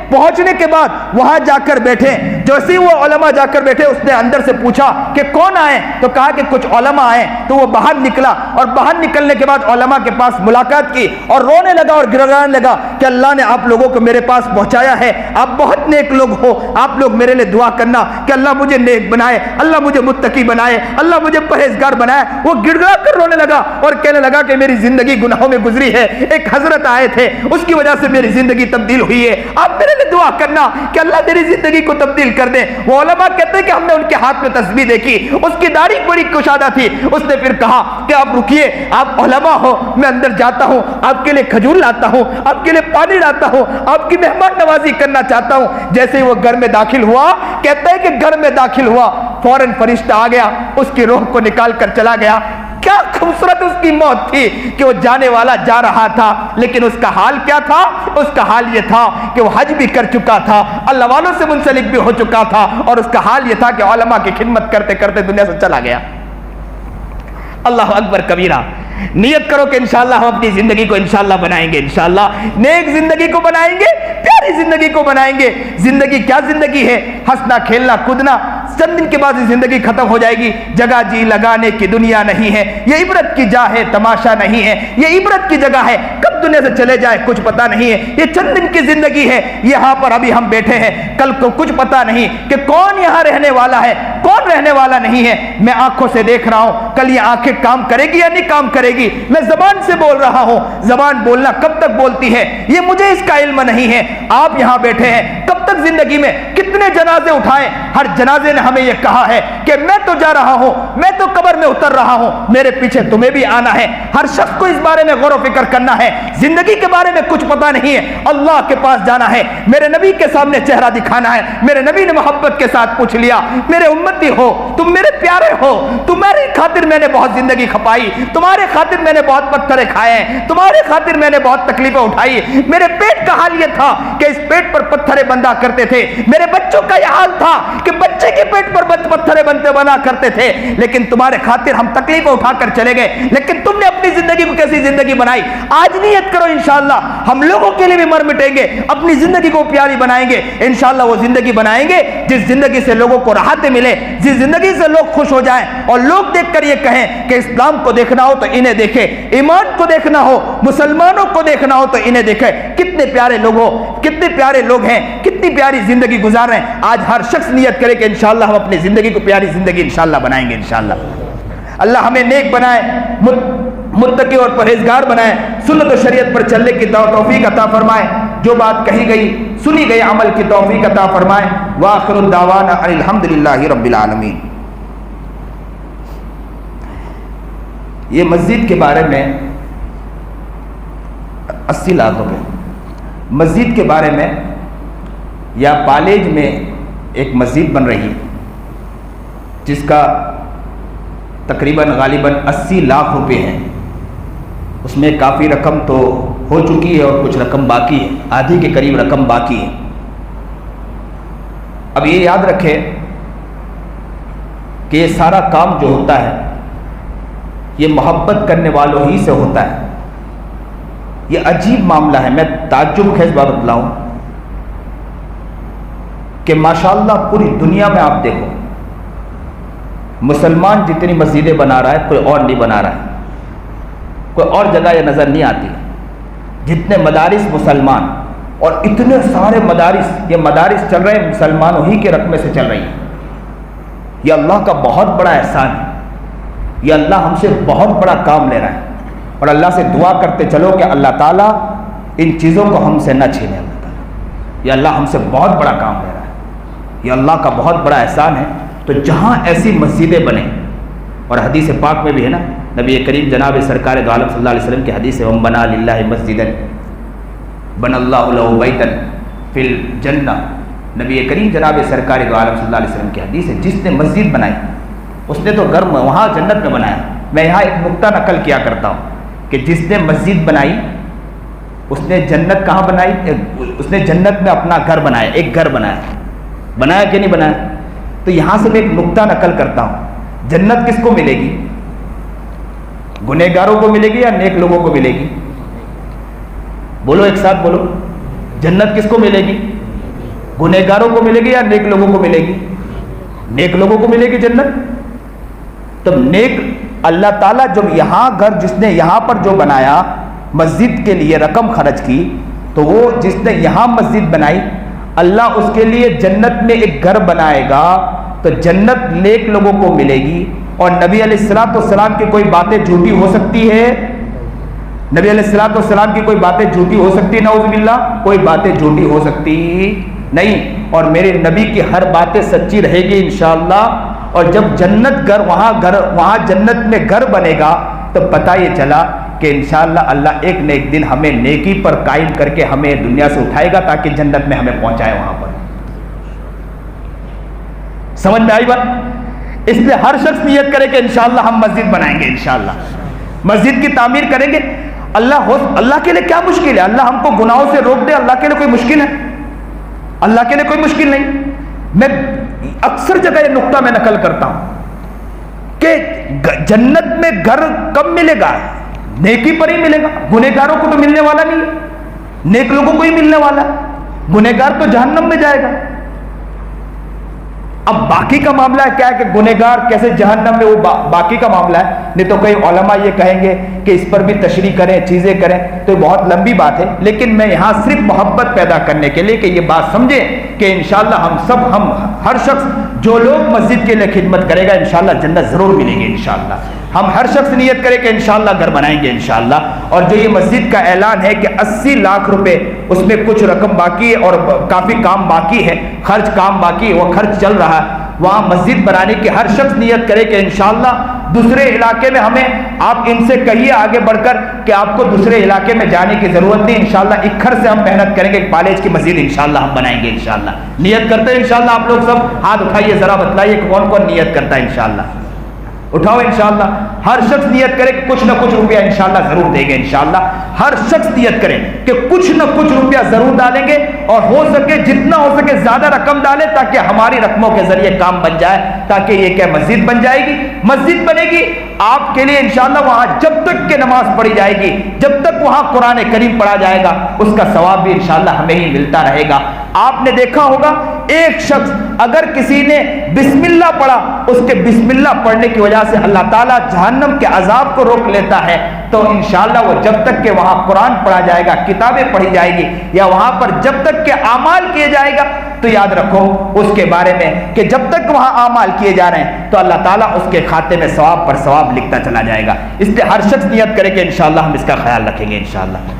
Speaker 1: پہنچنے کے بعد وہاں جا کر بیٹھے, جیسے ہی وہ علماء جا کر بیٹھے اس نے اندر سے پوچھا کہ کون آئے, تو کہا کہ کچھ علماء آئے. تو وہ باہر نکلا اور باہر نکلنے کے بعد علماء کے پاس ملاقات کی اور رونے لگا اور گڑگڑانے لگا کہ اللہ نے آپ لوگوں کو میرے پاس پہنچایا ہے, آپ بہت نیک لوگ ہو, آپ لوگ میرے لیے دعا کرنا کہ اللہ مجھے نیک بنائے, اللہ مجھے متقی بنائے, اللہ مجھے پرہیزگار بنائے. وہ گڑ گڑا کر رونے لگا اور کہنے لگا کہ میری زندگی گناہوں میں گزری ہے, ایک حضرت آئے تھے اس کی وجہ سے میری زندگی تبدیل ہوئی ہے, آپ میرے لیے دعا کرنا کہ اللہ میری زندگی کو تبدیل کر دے. وہ علماء کہتے ہیں کہ ہم نے ان کے ہاتھ میں تسبیح دیکھی, اس کی داڑھی بڑی کشادہ تھی. اس نے پھر کہا کہ آپ رکیے, آپ علماء ہو, میں اندر جاتا ہوں, آپ کے لیے کھجور لاتا ہوں, آپ کے لیے پانی لاتا ہوں, آپ کی مہمان نوازی کرنا چاہتا ہوں. جیسے ہی وہ گھر میں داخل ہوا, کہتے ہیں کہ گھر میں داخل ہوا فوراً فرشتہ آ گیا, اس کی روح کو نکال کر چلا گیا. کیا خوبصورت اس کی موت تھی کہ وہ جانے والا جا رہا تھا, لیکن اس کا حال کیا تھا؟ اس کا حال یہ تھا کہ وہ حج بھی کر چکا تھا, اللہ والوں سے منسلک بھی ہو چکا تھا, اور اس کا حال یہ تھا کہ علماء کی خدمت کرتے کرتے دنیا سے چلا گیا. اللہ اکبر کبیرہ. نیت کرو کہ انشاءاللہ ہم اپنی زندگی کو انشاءاللہ بنائیں گے, انشاءاللہ نیک زندگی کو بنائیں گے, پیاری زندگی کو بنائیں گے. زندگی کیا زندگی ہے؟ ہنسنا کھیلنا کودنا, چند دن کے بعد زندگی ختم ہو جائے گی. جگہ جی لگانے کی دنیا نہیں ہے, یہ عبرت کی جا ہے تماشا نہیں ہے, یہ عبرت کی جگہ ہے, کب دنیا سے چلے جائے کچھ پتا نہیں ہے. یہ چند دن کی زندگی ہے, یہاں پر ابھی ہم بیٹھے ہیں, کل کو کچھ پتا نہیں کہ کون یہاں رہنے والا ہے, کون رہنے والا نہیں ہے. میں آنکھوں سے دیکھ رہا ہوں, کل یہ آنکھیں کام کرے گی یا نہیں کام کرے گی. میں زبان سے بول رہا ہوں, زبان بولنا کب تک بولتی ہے یہ مجھے اس کا علم نہیں ہے. آپ یہاں بیٹھے ہیں, کب تک تک زندگی میں کتنے جنازے اٹھائے، ہر جنازے نے ہمیں یہ کہا ہے کہ میں تو جا رہا ہوں، میں تو قبر میں اتر رہا ہوں، میرے پیچھے تمہیں بھی آنا ہے۔ ہر شخص کو اس بارے میں غور و فکر کرنا ہے۔ زندگی کے بارے میں کچھ پتہ نہیں ہے، اللہ کے پاس جانا ہے، میرے نبی کے سامنے چہرہ دکھانا ہے۔ میرے نبی نے محبت کے ساتھ پوچھ لیا، میرے امتی ہو، تم میرے پیارے ہو، تمہاری خاطر میں نے بہت زندگی کھپائی، تمہارے خاطر میں نے بہت پتھرے کھائے، تمہارے خاطر میں نے بہت تکلیفیں اٹھائی۔ میرے پیٹ کا حال یہ تھا کہ اس پیٹ پر پتھرے بندھا کرتے تھے، میرے بچوں کا یہ حال تھا کہ بچے کے پیٹ پر پتھرے بنا کرتے تھے، لیکن تمہارے خاطر ہم تکلیفیں اٹھا کر چلے گئے، لیکن تم نے اپنی زندگی کو کیسی زندگی بنائی۔ آج نیت کرو انشاءاللہ ہم لوگوں کے لیے بھی مر مٹیں گے، اپنی زندگی کو پیاری بنائیں گے، انشاءاللہ وہ زندگی بنائیں گے جس زندگی سے لوگوں کو راحتیں ملے، جس زندگی سے لوگ خوش ہو جائیں اور لوگ دیکھ کر یہ کہیں کہ اسلام کو دیکھنا ہو تو انہیں دیکھے، ایمان کو دیکھنا ہو، مسلمانوں کو دیکھنا ہو تو انہیں دیکھے۔ کتنے پیارے لوگ ہو، کتنے پیارے لوگ ہیں، کتنی پیاری زندگی گزار رہے ہیں۔ آج ہر شخص نیت کرے کہ انشاءاللہ ہم اپنی زندگی کو پیاری زندگی انشاءاللہ بنائیں گے انشاءاللہ۔ اللہ ہمیں نیک بنائے، متقی اور پرہیزگار بنائے، سنت و شریعت پر چلنے کی توفیق عطا فرمائے، جو بات کہی گئی سنی گئی عمل کی توفیق عطا فرمائے۔ وآخر الدعوانا الحمدللہ رب العالمین۔ یہ مسجد کے بارے میں 80 لاکھ روپے، مسجد کے بارے میں یا کالج میں ایک مسجد بن رہی ہے جس کا تقریباً غالباً 80 لاکھ روپے ہیں، اس میں کافی رقم تو ہو چکی ہے اور کچھ رقم باقی ہے، آدھی کے قریب رقم باقی ہے۔ اب یہ یاد رکھے کہ یہ سارا کام جو ہوتا ہے یہ محبت کرنے والوں ہی سے ہوتا ہے۔ یہ عجیب معاملہ ہے، میں تعجب خیز بات بتلاؤں کہ ماشاءاللہ پوری دنیا میں آپ دیکھو مسلمان جتنی مسجدیں بنا رہا ہے کوئی اور نہیں بنا رہا ہے، کوئی اور جگہ یہ نظر نہیں آتی۔ جتنے مدارس مسلمان اور اتنے سارے مدارس، یہ مدارس چل رہے ہیں مسلمانوں ہی کے رقمے سے چل رہی ہیں۔ یہ اللہ کا بہت بڑا احسان ہے، یہ اللہ ہم سے بہت بڑا کام لے رہا ہے، اور اللہ سے دعا کرتے چلو کہ اللہ تعالیٰ ان چیزوں کو ہم سے نہ چھینے۔ اللہ تعالیٰ یہ اللہ ہم سے بہت بڑا کام لے رہا ہے، یہ اللہ کا بہت بڑا احسان ہے۔ تو جہاں ایسی مسجدیں بنیں، اور حدیث پاک میں بھی ہے نا، نبی کریم جناب سرکار دو عالم صلی اللہ علیہ وسلم کی حدیث ہے، وَمَن بَنَا لِلَّهِ مَسْجِدًا بَنَا اللَّهُ لَهُ بَيْتًا فِي الْجَنَّةِ۔ نبی کریم جناب سرکار دو عالم صلی اللہ علیہ وسلم کی حدیث ہے، جس نے مسجد بنائی اس نے تو گھر وہاں جنت میں بنایا۔ میں یہاں ایک نقطہ نقل کیا کرتا ہوں کہ جس نے مسجد بنائی اس نے جنت کہاں بنائی؟ اس نے جنت میں اپنا گھر بنایا، ایک گھر بنایا کہ نہیں بنایا؟ تو یہاں سے میں ایک نقطہ نقل کرتا ہوں، جنت کس کو ملے گی؟ گنہگاروں کو ملے گی یا نیک لوگوں کو ملے گی؟ بولو ایک ساتھ بولو، جنت کس کو ملے گی؟ گنہگاروں کو ملے گی یا نیک لوگوں کو ملے گی؟ نیک لوگوں کو ملے گی جنت۔ تب نیک اللہ تعالیٰ جب یہاں گھر جس نے یہاں پر جو بنایا مسجد کے لیے رقم خرچ کی، تو وہ جس نے یہاں مسجد بنائی اللہ اس کے لیے جنت میں ایک گھر بنائے گا، تو جنت نیک لوگوں کو ملے گی۔ اور نبی علیہ الصلوۃ والسلام کی کوئی باتیں جھوٹی ہو سکتی ہے؟ نبی علیہ الصلوۃ والسلام کی کوئی باتیں جھوٹی ہو سکتی؟ نعوذ باللہ، کوئی باتیں جھوٹی ہو سکتی نہیں، اور میرے نبی کی ہر باتیں سچی رہے گی انشاءاللہ۔ اور جب جنت وہاں جنت میں گھر بنے گا تو پتہ یہ چلا کہ انشاءاللہ اللہ ایک نہ ایک دن ہمیں نیکی پر قائم کر کے ہمیں دنیا سے اٹھائے گا تاکہ جنت میں ہمیں پہنچائے وہاں پر۔ سمجھ میں آئی بات؟ اس لیے ہر شخص نیت کرے کہ انشاءاللہ ہم مسجد بنائیں گے، انشاءاللہ مسجد کی تعمیر کریں گے۔ اللہ کے لیے کیا مشکل ہے؟ اللہ ہم کو گناہوں سے روک دے، اللہ کے لیے کوئی مشکل ہے؟ اللہ کے لیے کوئی مشکل نہیں۔ میں اکثر جگہ یہ نقطہ میں نقل کرتا ہوں کہ جنت میں گھر کب ملے گا؟ نیکی پر ہی ملے گا، گنہگاروں کو تو ملنے والا نہیں ہے، نیک لوگوں کو ہی ملنے والا ہے، گنہگار تو جہنم میں جائے گا۔ اب باقی کا معاملہ کیا ہے کہ گنہگار کیسے جہنم میں، وہ باقی کا معاملہ ہے، نہیں تو کئی علماء یہ کہیں گے کہ اس پر بھی تشریح کریں، چیزیں کریں، تو بہت لمبی بات ہے۔ لیکن میں یہاں صرف محبت پیدا کرنے کے لیے کہ یہ بات سمجھیں کہ انشاءاللہ ہم ہر شخص جو لوگ مسجد کے لیے خدمت کرے گا انشاءاللہ جنت ضرور ملے گی انشاءاللہ۔ ہم ہر شخص نیت کرے کہ انشاءاللہ گھر بنائیں گے انشاءاللہ۔ اور جو یہ مسجد کا اعلان ہے کہ 80 لاکھ روپے اس میں کچھ رقم باقی ہے اور کافی کام باقی ہے، کام باقی ہے، وہ خرچ چل رہا ہے، وہاں مسجد بنانے کی ہر شخص نیت کرے کہ انشاءاللہ دوسرے علاقے میں ہمیں آپ ان سے کہیے آگے بڑھ کر کہ آپ کو دوسرے علاقے میں جانے کی ضرورت نہیں، انشاءاللہ اکھر سے ہم محنت کریں گے، کالج کی مسجد انشاءاللہ ہم بنائیں گے انشاءاللہ۔ نیت کرتے ہیں انشاءاللہ؟ آپ لوگ سب ہاتھ اٹھائیے، ذرا بتلائیے کہ کون کون نیت کرتا ہے انشاءاللہ، اٹھاؤ انشاءاللہ۔ ہر شخص نیت کرے کہ کچھ نہ کچھ روپیہ انشاءاللہ ضرور دیں گے انشاءاللہ، ہر شخص نیت کرے کہ کچھ نہ کچھ روپیہ ضرور ڈالیں گے، اور ہو سکے جتنا ہو سکے زیادہ رقم ڈالیں تاکہ ہماری رقموں کے ذریعے کام بن جائے، تاکہ یہ کیا مسجد بن جائے گی، مسجد بنے گی آپ کے لیے انشاءاللہ، وہاں جب تک کہ نماز پڑھی جائے گی، جب تک وہاں قرآن کریم پڑھا جائے گا، اس کا ثواب بھی انشاءاللہ ہمیں ہی ملتا رہے گا۔ آپ نے دیکھا ہوگا ایک شخص اگر کسی نے بسم اللہ پڑھا، اس کے بسم اللہ پڑھنے کی وجہ سے اللہ تعالیٰ جہنم کے عذاب کو روک لیتا ہے، تو انشاءاللہ وہ جب تک کہ وہاں قرآن پڑھا جائے گا، کتابیں پڑھی جائے گی، یا وہاں پر جب تک کہ اعمال کیے جائے گا، تو یاد رکھو اس کے بارے میں کہ جب تک وہاں اعمال کیے جا رہے ہیں تو اللہ تعالیٰ اس کے کھاتے میں ثواب پر ثواب لکھتا چلا جائے گا۔ اس لیے ہر شخص نیت کرے کہ انشاءاللہ ہم اس کا خیال رکھیں گے انشاءاللہ۔